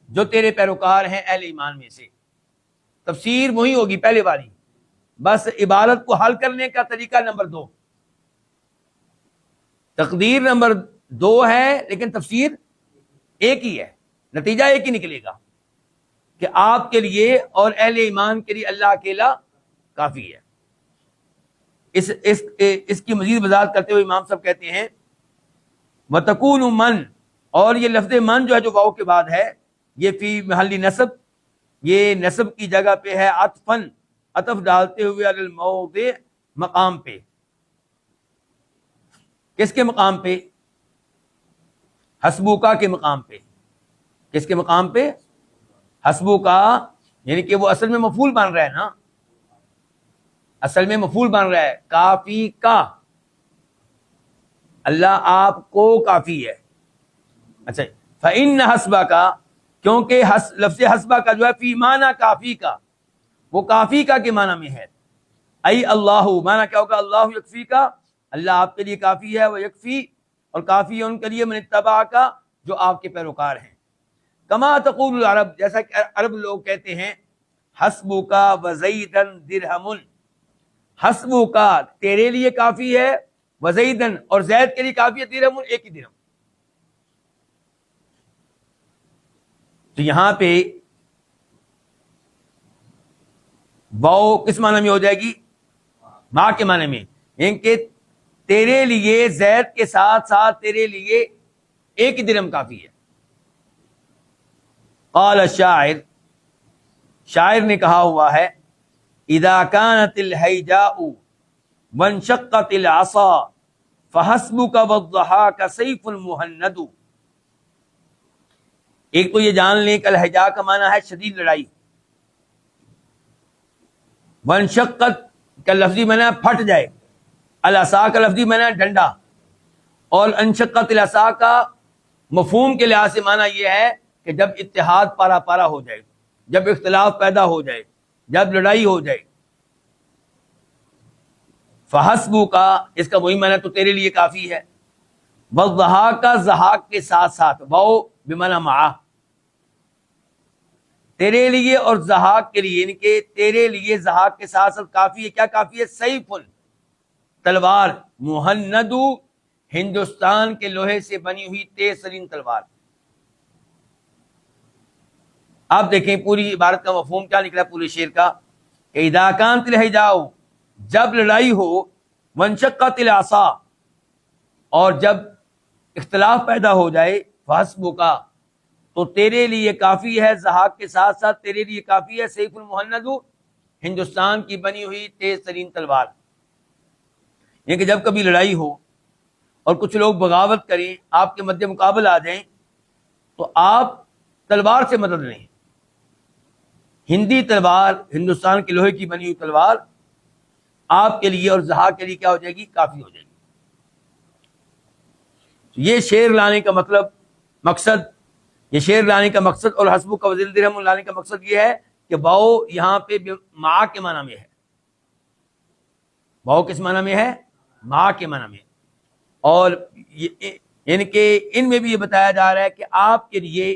جو تیرے پیروکار ہیں اہل ایمان میں سے. تفسیر وہی ہوگی پہلے والی، بس عبارت کو حل کرنے کا طریقہ نمبر 2. تقدیر نمبر 2 ہے لیکن تفسیر ایک ہی ہے، نتیجہ ایک ہی نکلے گا کہ آپ کے لیے اور اہل ایمان کے لیے اللہ اکیلا کافی ہے. اس کی مزید وضاحت کرتے ہوئے امام صاحب کہتے ہیں وَتَكُونُ مَن، اور یہ لفظ من جو ہے جو واو کے بعد ہے یہ فی محل نصب، یہ نصب کی جگہ پہ ہے، عطفن، عطف ڈالتے ہوئے علی الموضع، مقام پہ. کس کے مقام پہ؟ حسبوکا کے مقام پہ. کس کے مقام پہ؟ حسبوکا، یعنی کہ وہ اصل میں مفعول بن رہا ہے نا، اصل میں مفعول بن رہا ہے کافی کا. اللہ آپ کو کافی ہے. اچھا، فإن حسبک، کیونکہ لفظ حسبہ کا جو ہے فی معنی کافی کا، وہ کافی کا کے معنی میں ہے. ای اللہ، معنی کیا ہوگا؟ اللہ یکفی کا، اللہ آپ کے لیے کافی ہے. وہ یکفی، اور کافی ہے ان کے لیے من اتبع کا، جو آپ کے پیروکار ہیں. کما تقول العرب، جیسا کہ عرب لوگ کہتے ہیں حسبک وزیدا درہم، حسبک تیرے لیے کافی ہے، وزیدن اور زید کے لیے کافی ہے، درہم ایک ہی درہم. تو یہاں پہ واو کس معنی میں ہو جائے گی؟ ماں کے معنی میں، یعنی کہ تیرے لیے زید کے ساتھ ساتھ تیرے لیے ایک ہی درہم کافی ہے. قال الشاعر، شاعر نے کہا ہوا ہے، اذا كانت الحیجاء وانشقت العصا فحسبك والضحاك سیف مہند. ایک تو یہ جان لیں کہ الحجاء کا معنی ہے شدید لڑائی، وانشقت کا لفظی معنی پھٹ جائے، العصا کا لفظی معنی ڈنڈا، اور انشقت العصا کا مفہوم کے لحاظ سے معنی یہ ہے کہ جب اتحاد پارا پارا ہو جائے، جب اختلاف پیدا ہو جائے، جب لڑائی ہو جائے. فحسبو کا اس کا وہی معنی تو تیرے لیے کافی ہے. والضحاک کا ضحاک کے ساتھ ساتھ، واو بمعنی مع، تیرے لیے اور ضحاک کے لیے، یعنی کہ تیرے لیے ضحاک کے ساتھ ساتھ کافی ہے. کیا کافی ہے؟ سیف، تلوار، مہند، ہندوستان کے لوہے سے بنی ہوئی تیز ترین تلوار. آپ دیکھیں پوری عبارت کا مفہوم کیا نکلا پورے شعر کا، کہ اذا كانت الحجاء، جب لڑائی ہو، وانشقت العصا، اور جب اختلاف پیدا ہو جائے، فحسبک، تو تیرے لیے کافی ہے، ضحاک کے ساتھ ساتھ تیرے لیے کافی ہے، سیف المہند، ہندوستان کی بنی ہوئی تیز ترین تلوار. یعنی کہ جب کبھی لڑائی ہو اور کچھ لوگ بغاوت کریں، آپ کے مد مقابل آ جائیں، تو آپ تلوار سے مدد لیں. ہندی تلوار، ہندوستان کے لوہے کی بنی ہوئی تلوار آپ کے لیے اور ضحاک کے لیے کیا ہو جائے گی؟ کافی ہو جائے گی. یہ شعر لانے کا مقصد اور حسب کا وزیر درہم لانے کا مقصد یہ ہے کہ واو یہاں پہ مع کے معنی میں ہے. واو کس معنی میں ہے؟ مع کے معنی میں. اور یعنی کہ ان میں بھی یہ بتایا جا رہا ہے کہ آپ کے لیے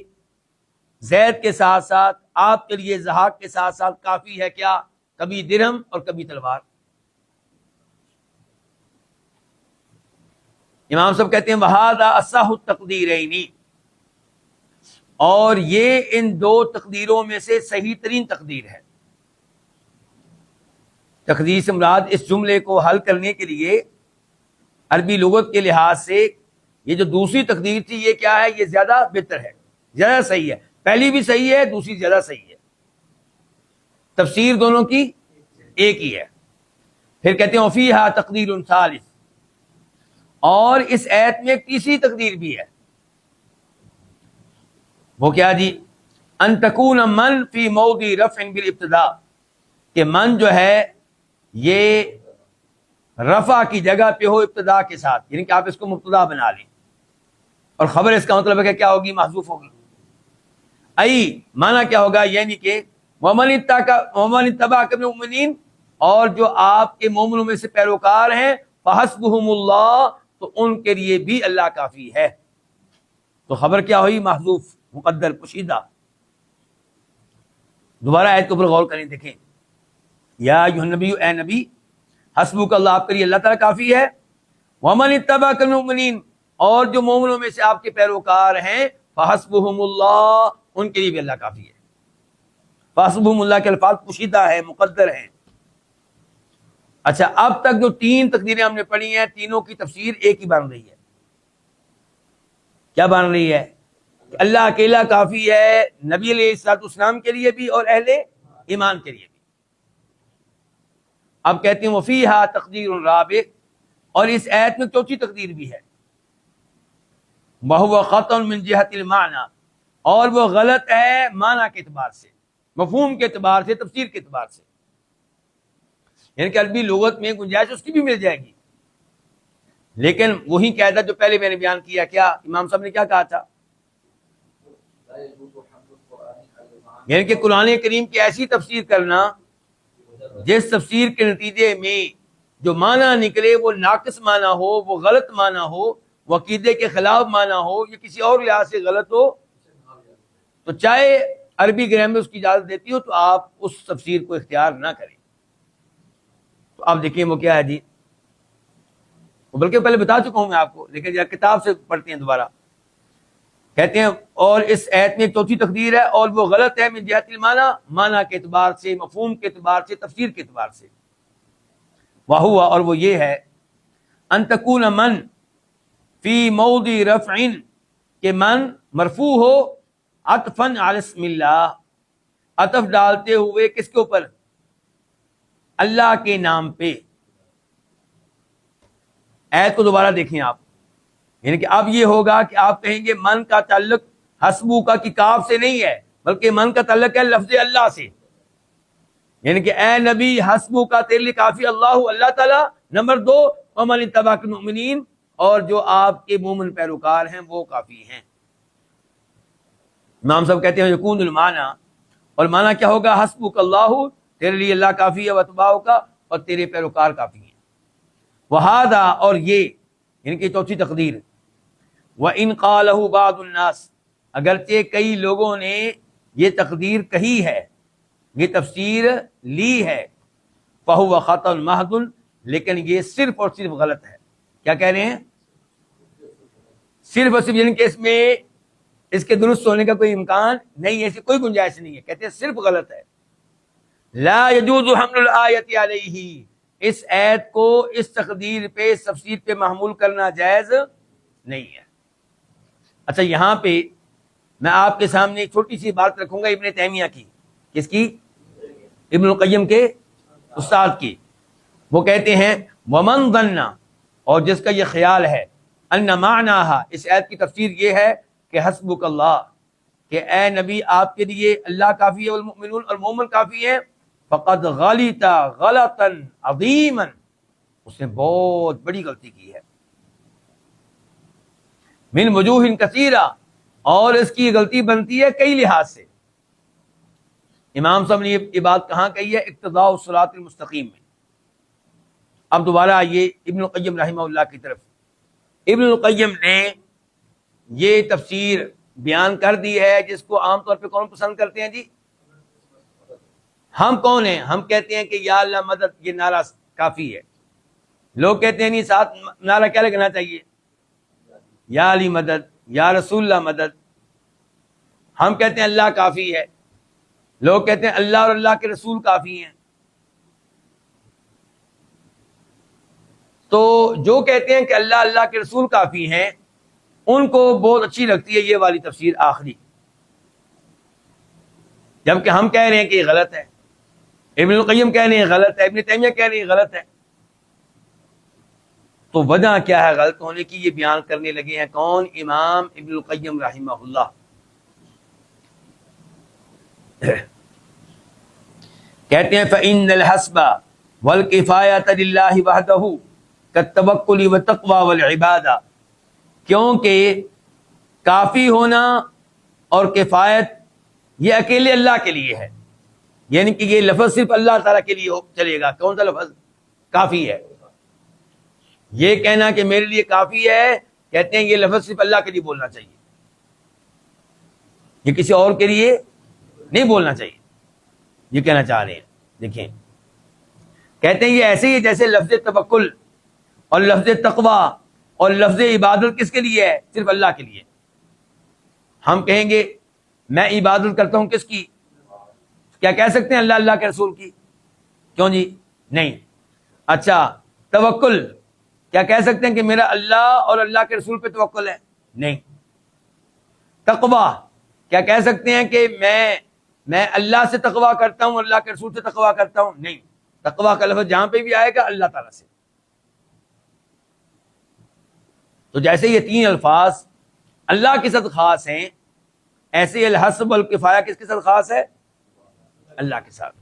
زید کے ساتھ ساتھ، آپ کے لیے ضحاک کے ساتھ ساتھ کافی ہے کیا؟ کبھی درہم اور کبھی تلوار. امام صاحب کہتے ہیں وَهَذَا أَصَحُّ التَّقْدِيرَيْنِ، اور یہ ان دو تقدیروں میں سے صحیح ترین تقدیر ہے. تقدیر سے مراد اس جملے کو حل کرنے کے لیے عربی لغت کے لحاظ سے یہ جو دوسری تقدیر تھی، یہ کیا ہے؟ یہ زیادہ بہتر ہے، زیادہ صحیح ہے. پہلی بھی صحیح ہے، دوسری زیادہ صحیح ہے. تفسیر دونوں کی ایک ہی ہے. پھر کہتے ہیں وَفِيهَا تَقْدِيرٌ ثَالِثٌ، اور اس آیت میں ایک تیسری تقدیر بھی ہے. وہ کیا جی؟ ان تکون من فی موضع رفع بالابتداء، کہ من جو ہے یہ رفع کی جگہ پہ ہو ابتدا کے ساتھ، یعنی کہ آپ اس کو مبتدا بنا لیں، اور خبر اس کا مطلب ہے کہ کیا ہوگی؟ محذوف ہوگی. ای معنی کیا ہوگا؟ یعنی کہ ومن اتبعک من المؤمنین، اور جو آپ کے مومنوں میں سے پیروکار ہیں، فحسبہم اللہ، تو ان کے لیے بھی اللہ کافی ہے. تو خبر کیا ہوئی؟ محذوف، مقدر، پوشیدہ. دوبارہ آیت کے اوپر غور کریں، دیکھیں، یا ایھا النبی، اے نبی، حسبک اللہ، آپ کے لیے اللہ تعالیٰ کافی ہے. ومن اتبعک من المؤمنین، اور جو مومنوں میں سے آپ کے پیروکار ہیں، فحسبہم اللہ، ان کے لیے بھی اللہ کافی ہے. فحسبہم اللہ کے الفاظ پوشیدہ ہیں، مقدر ہیں. اچھا، اب تک جو تین تقدیریں ہم نے پڑھی ہیں، تینوں کی تفسیر ایک ہی بن رہی ہے. کیا بن رہی ہے؟ کہ اللہ اکیلا کافی ہے نبی علیہ الصلوۃ والسلام کے لیے بھی اور اہل ایمان کے لیے بھی. اب کہتے ہیں وفیہا تقدیر رابع، اور اس آیت میں چوتھی تقدیر بھی ہے. وہو خطأ من جہت المعنی، اور وہ غلط ہے معنی کے اعتبار سے، مفہوم کے اعتبار سے، تفسیر کے اعتبار سے. یعنی کہ عربی لغت میں گنجائش اس کی بھی مل جائے گی، لیکن وہی قاعدہ جو پہلے میں نے بیان کیا. کیا امام صاحب نے کیا کہا تھا؟ یعنی کہ قرآن کریم کی ایسی تفسیر کرنا جس تفسیر کے نتیجے میں جو معنی نکلے وہ ناقص معنی ہو، وہ غلط معنی ہو، وہ عقیدے کے خلاف معنی ہو، یا کسی اور لحاظ سے غلط ہو، تو چاہے عربی گرامر اس کی اجازت دیتی ہو تو آپ اس تفسیر کو اختیار نہ کریں. تو آپ دیکھیں وہ کیا ہے جی، بلکہ پہلے بتا چکا ہوں میں آپ کو، لیکن کتاب سے پڑھتے ہیں دوبارہ. کہتے ہیں اور اس آیت میں چوتھی تقدیر ہے اور وہ غلط ہے من جہت المعنی، معنی کے اعتبار سے، مفہوم کے اعتبار سے، تفسیر کے اعتبار سے. وہوا، اور وہ یہ ہے ان تکون من فی موضع رفع، کہ من مرفوع ہو عطفا علی اسم اللہ، عطف ڈالتے ہوئے کس کے اوپر؟ اللہ کے نام پہ. آیت کو دوبارہ دیکھیں آپ، یعنی کہ اب یہ ہوگا کہ آپ کہیں گے من کا تعلق حسبو کا کی کاف سے نہیں ہے، بلکہ من کا تعلق ہے لفظ اللہ سے. یعنی کہ اے نبی حسبو کا تیرے لیے کافی اللہ، اللہ تعالیٰ. نمبر 2 ومن اتبعک المؤمنین، اور جو آپ کے مومن پیروکار ہیں وہ کافی ہیں. امام صاحب کہتے ہیں یکون المعنی، اور معنی کیا ہوگا؟ حسبک اللہ، تیرے لیے اللہ کافی ہے، واتباعک، اور تیرے پیروکار کافی ہیں. وہذا، اور یہ یعنی کہ چوتھی تقدیر. وَإِنْ قَالَهُ بَعْضُ النَّاسِ، اگرچہ کئی لوگوں نے یہ تقدیر کہی ہے، یہ تفسیر لی ہے. فَهُوَ خَطًا مَحْضٌ، لیکن یہ صرف اور صرف غلط ہے. کیا کہہ رہے ہیں؟ صرف اور صرف، یعنی کہ اس میں اس کے درست ہونے کا کوئی امکان نہیں ہے، اس کی کوئی گنجائش نہیں ہے. کہتے ہیں صرف غلط ہے. لا يجوز حمل الآیت علیہ، اس آیت کو اس تقدیر پہ، اس تفسیر پہ محمول کرنا جائز نہیں ہے. اچھا، یہاں پہ میں آپ کے سامنے ایک چھوٹی سی بات رکھوں گا ابن تیمیہ کی. کس کی؟ ابن القیم کے استاد کی. وہ کہتے ہیں ومن ظن، اور جس کا یہ خیال ہے، ان معناها، اس آیت کی تفسیر یہ ہے کہ حسبک اللہ، کہ اے نبی آپ کے لیے اللہ کافی ہے، والمؤمنون، اور مومن کافی ہیں. فقد غلط غلطا عظیما، اس نے بہت بڑی غلطی کی ہے. من وجوہ کثیرہ، اور اس کی غلطی بنتی ہے کئی لحاظ سے. امام صاحب نے یہ بات کہاں کہی ہے؟ اقتضاء الصراط المستقیم میں. اب دوبارہ آئیے ابن القیم رحمہ اللہ کی طرف. ابن القیم نے یہ تفسیر بیان کر دی ہے جس کو عام طور پہ کون پسند کرتے ہیں؟ جی ہم کون ہیں؟ ہم کہتے ہیں کہ یا اللہ مدد، یہ نعرہ کافی ہے. لوگ کہتے ہیں نہیں، ساتھ نعرہ کیا لگنا چاہیے؟ یا علی مدد، یا رسول اللہ مدد. ہم کہتے ہیں اللہ کافی ہے، لوگ کہتے ہیں اللہ اور اللہ کے رسول کافی ہیں. تو جو کہتے ہیں کہ اللہ، اللہ کے رسول کافی ہیں، ان کو بہت اچھی لگتی ہے یہ والی تفسیر آخری، جبکہ ہم کہہ رہے ہیں کہ یہ غلط ہے. ابن القیم کہہ رہے ہیں غلط ہے، ابن تیمیہ کہہ رہے ہیں غلط ہے. تو وجہ کیا ہے غلط ہونے کی؟ یہ بیان کرنے لگے ہیں کون؟ امام ابن القیم رحمہ اللہ. کہتے ہیں فإن الحسب والکفایۃ للہ وحدہ کالتوکل والتقوی والعبادہ، کیونکہ کافی ہونا اور کفایت یہ اکیلے اللہ کے لیے ہے. یعنی کہ یہ لفظ صرف اللہ تعالیٰ کے لیے چلے گا. کون سا لفظ؟ کافی ہے. یہ کہنا کہ میرے لیے کافی ہے، کہتے ہیں یہ لفظ صرف اللہ کے لیے بولنا چاہیے، یہ کسی اور کے لیے نہیں بولنا چاہیے. یہ کہنا چاہ رہے ہیں. دیکھیں، کہتے ہیں یہ ایسے ہی جیسے لفظ توکل اور لفظ تقوی اور لفظ عبادت کس کے لیے ہے؟ صرف اللہ کے لیے. ہم کہیں گے میں عبادت کرتا ہوں کس کی؟ کیا کہہ سکتے ہیں اللہ، اللہ کے رسول کی؟ کیوں جی؟ نہیں. اچھا، توکل کیا کہہ سکتے ہیں کہ میرا اللہ اور اللہ کے رسول پہ توکل ہے؟ نہیں. تقوی کیا کہہ سکتے ہیں کہ میں اللہ سے تقوی کرتا ہوں، اللہ کے رسول سے تقوی کرتا ہوں؟ نہیں. تقوی کا لفظ جہاں پہ بھی آئے گا اللہ تعالیٰ سے. تو جیسے یہ تین الفاظ اللہ کے ساتھ خاص ہیں، ایسے الحسب والکفایہ کس کے ساتھ خاص ہے؟ اللہ کے ساتھ.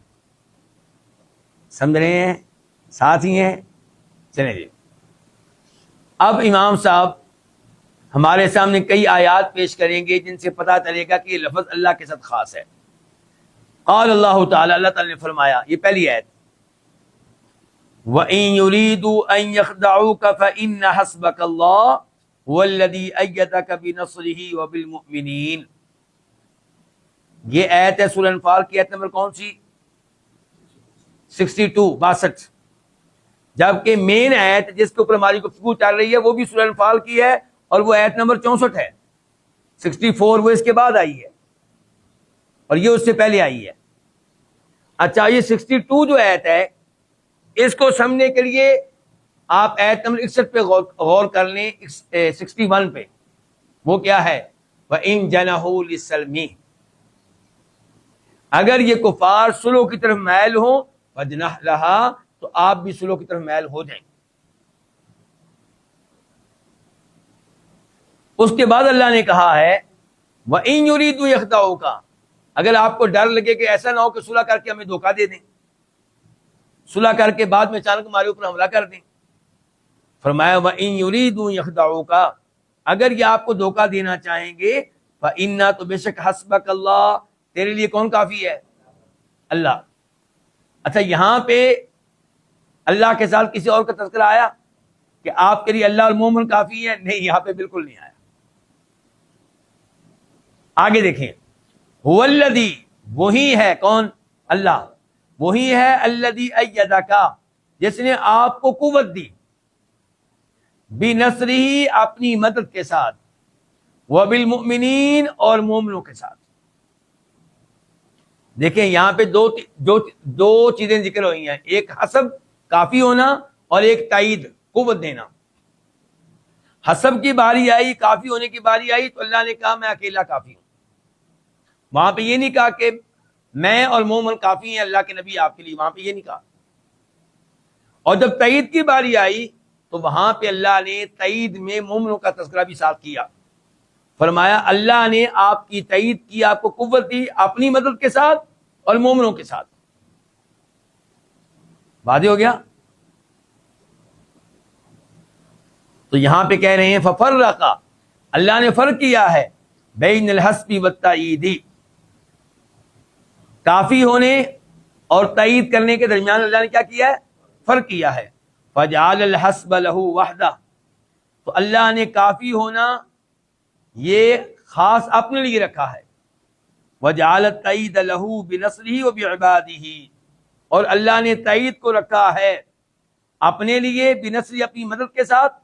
سمجھ رہے ہیں؟ ساتھ ہی ہیں. چلیں جی، اب امام صاحب ہمارے سامنے کئی آیات پیش کریں گے جن سے پتہ چلے گا کہ یہ لفظ اللہ کے ساتھ خاص ہے. قال اللہ تعالی، اللہ تعالی نے فرمایا، یہ پہلی آیت، وَإِن يُرِيدُوا أَن يَخْدَعُوكَ فَإِنَّ حَسْبَكَ اللَّهُ هُوَ الَّذِي أَيَّدَكَ بِنَصْرِهِ وَبِالْمُؤْمِنِينَ. یہ آیت ہے سورہ انفال کی آیت نمبر کون سی؟ 62. جبکہ مین آیت جس کے اوپر ہماری گفتگو چل رہی ہے وہ بھی سورہ انفال کی ہے، اور وہ آیت نمبر 64 ہے. 64 وہ اس کے بعد آئی ہے اور یہ اس سے پہلے آئی ہے. اچھا یہ 62 جو آیت ہے اس کو سمجھنے کے لیے آپ آیت نمبر 61 پہ غور کر لیں. 61 پہ وہ کیا ہے؟ وَإِن جَنَحُوا لِلسَّلْمِ، اگر یہ کفار صلح کی طرف مائل ہوں فَاجْنَحْ لَهَا، تو آپ بھی صلح کی طرف مائل ہو جائیں. اس کے بعد اللہ نے کہا ہے وَإِن يُرِيدُوا يَخْدَعُوكَ، اگر آپ کو ڈر لگے کہ ایسا نہ ہو کہ صلح کر کے ہمیں دھوکہ دے دیں، صلح کر کے بعد میں اچانک ہمارے اوپر حملہ کر دیں. فرمایا وَإِن يُرِيدُوا يَخْدَعُوكَ، اگر یہ آپ کو دھوکہ دینا چاہیں گے فَإِنَّا، تو بے شک حسبک اللہ، تیرے لیے کون کافی ہے؟ اللہ. اچھا یہاں پہ اللہ کے ساتھ کسی اور کا تذکرہ آیا کہ آپ کے لیے اللہ اور مومن کافی ہے؟ نہیں، یہاں پہ بالکل نہیں آیا. آگے دیکھیں، هو الذی، وہی ہے کون؟ اللہ. وہی ہے الذی ایدک، جس نے آپ کو قوت دی، بنصرہ، اپنی مدد کے ساتھ، وبالمؤمنین، اور مومنوں کے ساتھ. دیکھیں یہاں پہ دو چیزیں ذکر ہوئی ہیں، ایک حسب کافی ہونا اور ایک تائید قوت دینا. حسب کی باری آئی، کافی ہونے کی باری آئی تو اللہ نے کہا میں اکیلا کافی ہوں. وہاں پہ یہ نہیں کہا کہ میں اور مومن کافی ہیں اللہ کے نبی آپ کے لیے، وہاں پہ یہ نہیں کہا. اور جب تائید کی باری آئی تو وہاں پہ اللہ نے تائید میں مومنوں کا تذکرہ بھی ساتھ کیا. فرمایا اللہ نے آپ کی تائید کی، آپ کو قوت دی اپنی مدد کے ساتھ اور مومنوں کے ساتھ. واضح ہو گیا؟ تو یہاں پہ کہہ رہے ہیں ففرق، اللہ نے فرق کیا ہے بین الحسب والتأیید، کافی ہونے اور تائید کرنے کے درمیان اللہ نے کیا کیا ہے؟ فرق کیا ہے. فجعل الحسب له وحدہ، تو اللہ نے کافی ہونا یہ خاص اپنے لیے رکھا ہے. وجعل التأیید له بنصرہ وبعبادہ، اور اللہ نے تائید کو رکھا ہے اپنے لیے، بنصرہ اپنی مدد کے ساتھ،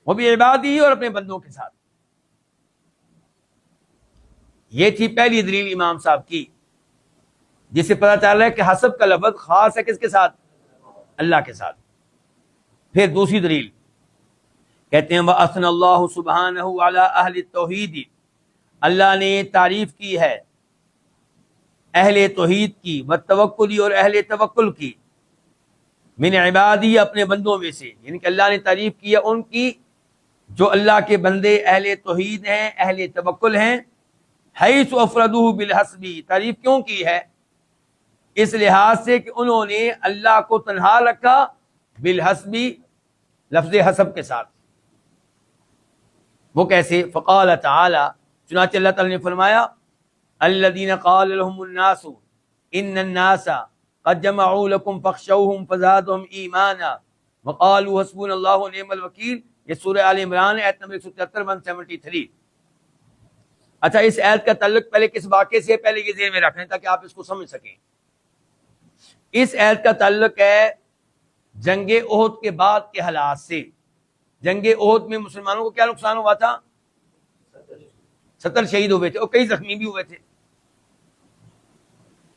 وبعبادہ اور اپنے بندوں کے ساتھ. یہ تھی پہلی دلیل امام صاحب کی، جس سے پتہ چل رہا ہے کہ حسب کا لفظ خاص ہے کس کے ساتھ؟ اللہ کے ساتھ. پھر دوسری دلیل کہتے ہیں وَأَثْنَى اللَّهُ سُبْحَانَهُ عَلَىٰ أَهْلِ التَّوْحِيدِ، اللہ نے تعریف کی ہے اہل توحید کی، والتوکل، اور اہل توکل کی، من عبادی، اپنے بندوں میں سے، یعنی کہ اللہ نے تعریف کی ہے ان کی جو اللہ کے بندے اہل توحید ہیں، اہل توکل ہیں. حیث افردوہ بالحسب، تعریف کیوں کی ہے؟ اس لحاظ سے کہ انہوں نے اللہ کو تنہا رکھا بالحسب، لفظ حسب کے ساتھ. وہ کیسے؟ فقال تعالی، چنانچہ اللہ تعالی نے فرمایا الذین قال لهم الناس ان الناس قد جمعوا لكم فاخشوهم فزادهم ایمانا وقالوا حسبنا اللہ ونعم الوکیل. یہ سورہ آل عمران آیت نمبر 173 173. اچھا اس آیت کا تعلق پہلے کس واقعے سے، پہلے یہ ذہن میں رکھیں تاکہ آپ اس کو سمجھ سکیں. اس آیت کا تعلق ہے جنگ احد کے بعد کے حالات سے. جنگ احد میں مسلمانوں کو کیا نقصان ہوا تھا؟ 70 شہید ہوئے تھے اور کئی زخمی بھی ہوئے تھے،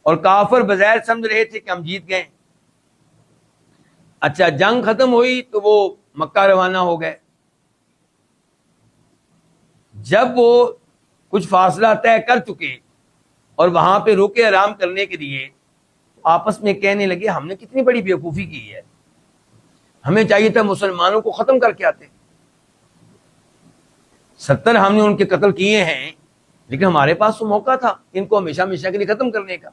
اور کافر بظاہر سمجھ رہے تھے کہ ہم جیت گئے. اچھا جنگ ختم ہوئی تو وہ مکہ روانہ ہو گئے. جب وہ کچھ فاصلہ طے کر چکے اور وہاں پہ روکے آرام کرنے کے لیے آپس میں کہنے لگے ہم نے کتنی بڑی بیوقوفی کی ہے، ہمیں چاہیے تھا مسلمانوں کو ختم کر کے آتے. 70 ہم نے ان کے قتل کیے ہیں، لیکن ہمارے پاس تو موقع تھا ان کو ہمیشہ ہمیشہ کے لیے ختم کرنے کا،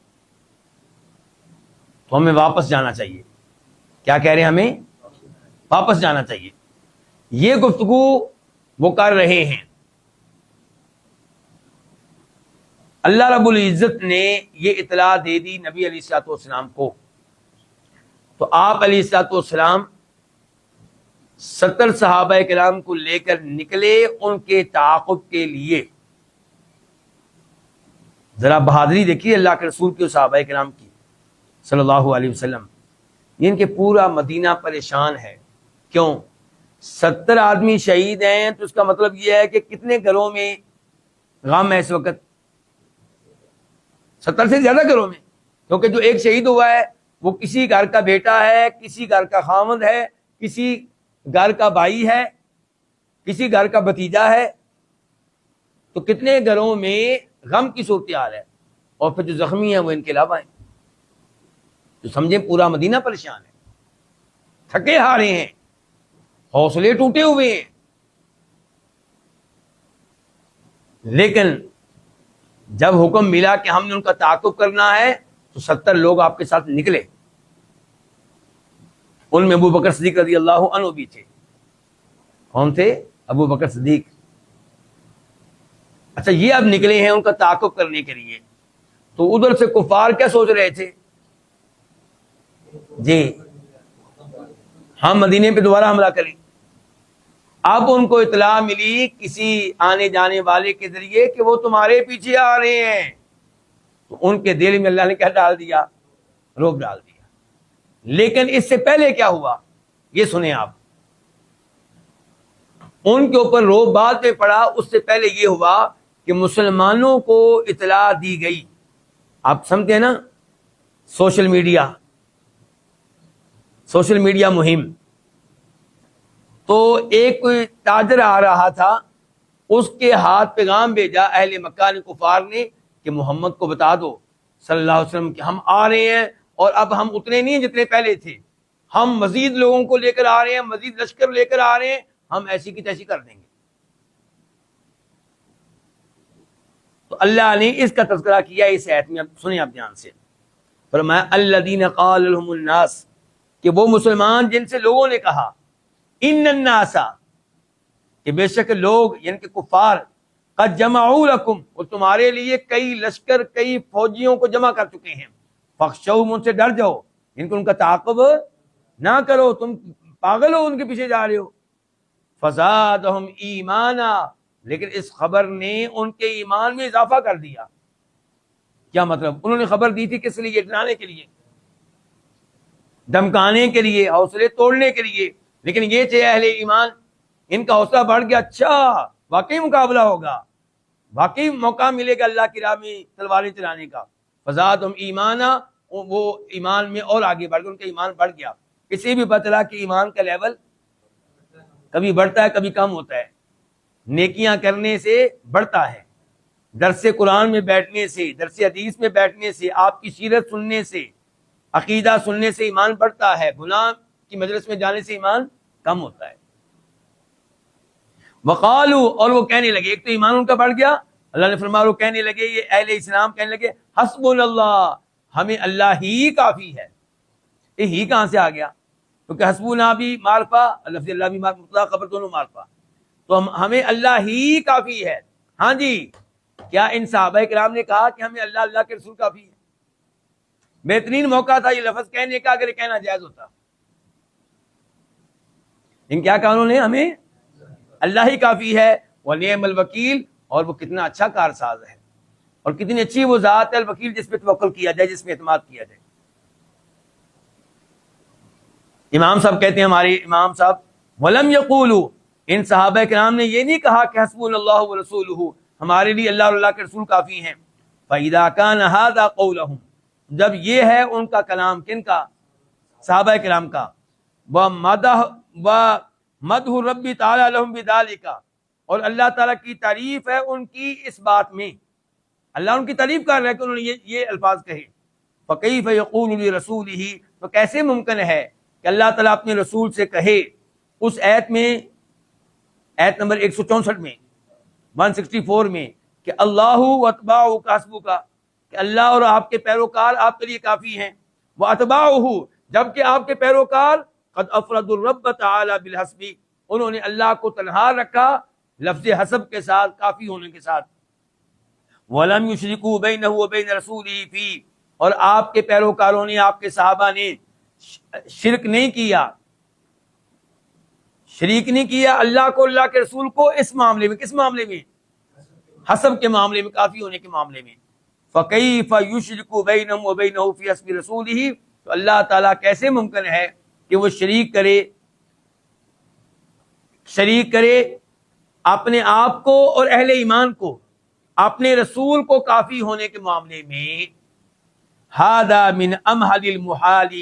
تو ہمیں واپس جانا چاہیے. کیا کہہ رہے ہیں؟ ہمیں واپس جانا چاہیے. یہ گفتگو وہ کر رہے ہیں. اللہ رب العزت نے یہ اطلاع دے دی نبی علیہ الصلوۃ والسلام کو، تو آپ علیہ الصلوۃ والسلام 70 صحابہ کرام کو لے کر نکلے ان کے تعاقب کے لیے. ذرا بہادری دیکھیے اللہ کے رسول کے صحابہ کرام کی صلی اللہ علیہ وسلم. ان کے پورا مدینہ پریشان ہے. کیوں؟ 70 آدمی شہید ہیں تو اس کا مطلب یہ ہے کہ کتنے گھروں میں غم ہے اس وقت 70 سے زیادہ گھروں میں، کیونکہ جو ایک شہید ہوا ہے وہ کسی گھر کا بیٹا ہے، کسی گھر کا خامند ہے، کسی گھر کا بھائی ہے، کسی گھر کا بھتیجا ہے، تو کتنے گھروں میں غم کی صورتحال ہے، اور پھر جو زخمی ہیں وہ ان کے علاوہ ہیں، تو سمجھیں پورا مدینہ پریشان ہے، تھکے ہارے ہیں، حوصلے ٹوٹے ہوئے ہیں. لیکن جب حکم ملا کہ ہم نے ان کا تعاقب کرنا ہے تو 70 لوگ آپ کے ساتھ نکلے. ان میں ابو بکر صدیق رضی اللہ عنہ بھی تھے. کون تھے؟ ابو بکر صدیق. اچھا، یہ اب نکلے ہیں ان کا تعاقب کرنے کے لیے، تو ادھر سے کفار کیا سوچ رہے تھے؟ جی ہم مدینے پہ دوبارہ حملہ کریں. اب ان کو اطلاع ملی کسی آنے جانے والے کے ذریعے کہ وہ تمہارے پیچھے آ رہے ہیں، تو ان کے دل میں اللہ نے کیا ڈال دیا؟ رعب ڈال دیا. لیکن اس سے پہلے کیا ہوا یہ سنیں آپ. ان کے اوپر رعب بعد میں پڑا، اس سے پہلے یہ ہوا کہ مسلمانوں کو اطلاع دی گئی. آپ سمجھتے ہیں نا، سوشل میڈیا مہم. تو ایک کوئی تاجر آ رہا تھا، اس کے ہاتھ پیغام بھیجا اہل مکہ نے، کفار نے، کہ محمد کو بتا دو صلی اللہ علیہ وسلم کہ ہم آ رہے ہیں، اور اب ہم اتنے نہیں ہیں جتنے پہلے تھے، ہم مزید لوگوں کو لے کر آ رہے ہیں، مزید لشکر لے کر آ رہے ہیں، ہم ایسی کی تیسی کر دیں گے. تو اللہ نے اس کا تذکرہ کیا اس آیت میں، سنیں آپ دھیان سے. فرمایا الذین قال لهم الناس، کہ وہ مسلمان جن سے لوگوں نے کہا، ان الناس، کہ بے شک لوگ یعنی کہ کفار، قد جمعوا لکم، وہ تمہارے لیے کئی لشکر، کئی فوجیوں کو جمع کر چکے ہیں، فخشوہم، ان سے ڈر جاؤ، ان کو ان کا تعاقب نہ کرو، تم پاگل ہو ان کے پیچھے جا رہے ہو. فزادہم ایمانا، لیکن اس خبر نے ان کے ایمان میں اضافہ کر دیا. کیا مطلب؟ انہوں نے خبر دی تھی کس لیے؟ ڈرانے کے لیے، دمکانے کے لیے، حوصلے توڑنے کے لیے. لیکن یہ تھے اہل ایمان، ان کا حوصلہ بڑھ گیا، اچھا واقعی مقابلہ ہوگا، واقعی موقع ملے گا اللہ کی راہ میں تلواریں چلانے کا. فزادہم ایمانا، وہ ایمان میں اور آگے بڑھ گئے، ان کا ایمان بڑھ گیا. کسی بھی پتہ چلا کہ ایمان کا لیول کبھی بڑھتا ہے کبھی کم ہوتا ہے. نیکیاں کرنے سے بڑھتا ہے، درس قرآن میں بیٹھنے سے، درس حدیث میں بیٹھنے سے، آپ کی سیرت سننے سے، عقیدہ سننے سے ایمان بڑھتا ہے. گناہ کی مجلس میں جانے سے ایمان کم ہوتا ہے. وقالو، اور وہ کہنے لگے، ایک تو ایمان ان کا بڑھ گیا، اللہ نے فرمایا وہ کہنے لگے، یہ اہل اسلام کہنے لگے، حسبنا اللہ، ہمیں اللہ ہی کافی ہے. یہ ہی کہاں سے آ گیا؟ کیونکہ حسبنا بھی معرفہ، لفظ اللہ بھی مطلق خبر دونوں معرفہ، تو ہمیں اللہ ہی کافی ہے. ہاں جی، کیا ان صحابہ کرام نے کہا کہ ہمیں اللہ، اللہ کے رسول کافی ہے؟ بہترین موقع تھا یہ لفظ کہنے کا، اگر یہ کہنا جائز ہوتا. ان کیا کہا انہوں نے؟ ہمیں اللہ ہی کافی ہے، ونعم الوکیل، اور وہ کتنا اچھا کارساز ہے، اور کتنی اچھی وہ ذات ہے الوکیل جس پہ توکل کیا جائے، جس پہ اعتماد کیا جائے. امام صاحب کہتے ہیں، ہمارے امام صاحب، ولم یقولوا، ان صحابہ کرام نے یہ نہیں کہا کہ حسبنا اللہ ورسولہ، ہمارے لیے اللہ اور اللہ کے رسول کافی ہیں. فَإِذَا كَانَ هَذَا قَوْلَهُمْ، جب یہ ہے ان کا کلام، کن کا؟ صحابہ کرام کا. وَمَدْحُ الرَّبِّ تَعَالَى لَهُمْ بِذَلِكَ، اور اللہ تعالیٰ کی تعریف ہے ان کی اس بات میں، اللہ ان کی تعریف کر رہا ہے کہ انہوں نے یہ الفاظ کہے. فَكَيْفَ يَقُولُ لِرَسُولِهِ، تو کیسے ممکن ہے کہ اللہ تعالیٰ اپنے رسول سے کہے، اس آیت میں، آیت نمبر 164 میں، 164 میں، کہ اللہ واتباعہ حسبک، کہ اللہ اور آپ کے پیروکار آپ کے لیے کافی ہیں. واتباعہ، جبکہ آپ کے پیروکار قد افردوا الرب تعالی بالحسب، انہوں نے اللہ کو تنہا رکھا لفظ حسب کے ساتھ، کافی ہونے کے ساتھ. ولم یشرکوا بینہ وبین رسولہ فی، اور آپ کے پیروکاروں نے، آپ کے صحابہ نے شرک نہیں کیا، شریک نہیں کیا اللہ کو، اللہ کے رسول کو اس معاملے میں. کس معاملے میں؟ حسب کے معاملے میں، کافی ہونے کے معاملے میں. فَكَيْفَ يُشْرِكُ بَيْنَهُمْ وَبَيْنَهُ فِي حَسْبِ رَسُولِهِ، تو اللہ تعالیٰ کیسے ممکن ہے کہ وہ شریک کرے اپنے آپ کو اور اہل ایمان کو اپنے رسول کو کافی ہونے کے معاملے میں ہذا من امہل المحال،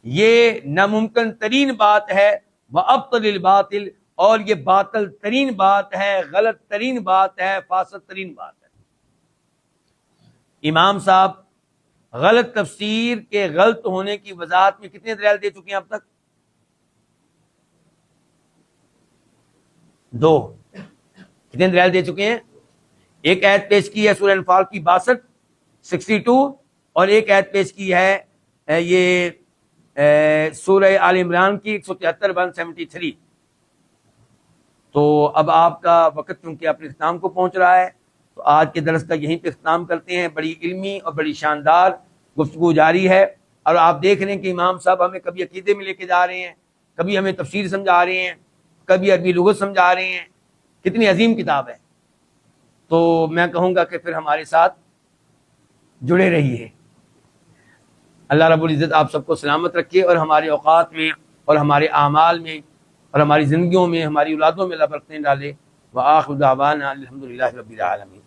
یہ ناممکن ترین بات ہے، وابطل الباطل، اور یہ باطل ترین بات ہے، غلط ترین بات ہے، فاسد ترین بات ہے۔ امام صاحب غلط تفسیر کے غلط ہونے کی وضاحت میں کتنے دلائل دے چکے ہیں اب تک؟ 2۔ کتنے دلائل دے چکے ہیں؟ ایک آیت پیش کی ہے سورہ انفال کی 62 62، اور ایک آیت پیش کی ہے یہ سورہ آل عمران کی 173 173۔ تو اب آپ کا وقت چونکہ اپنے اختتام کو پہنچ رہا ہے، تو آج کے درس کا یہیں پہ اختتام کرتے ہیں۔ بڑی علمی اور بڑی شاندار گفتگو جاری ہے، اور آپ دیکھ رہے ہیں کہ امام صاحب ہمیں کبھی عقیدے میں لے کے جا رہے ہیں، کبھی ہمیں تفسیر سمجھا رہے ہیں، کبھی عربی لغت سمجھا رہے ہیں۔ کتنی عظیم کتاب ہے۔ تو میں کہوں گا کہ پھر ہمارے ساتھ جڑے رہیے۔ اللہ رب العزت آپ سب کو سلامت رکھے، اور ہمارے اوقات میں اور ہمارے اعمال میں اور ہماری زندگیوں میں، ہماری اولادوں میں اللہ برکتیں ڈالے۔ وآخر دعوانا الحمدللہ رب العالمین۔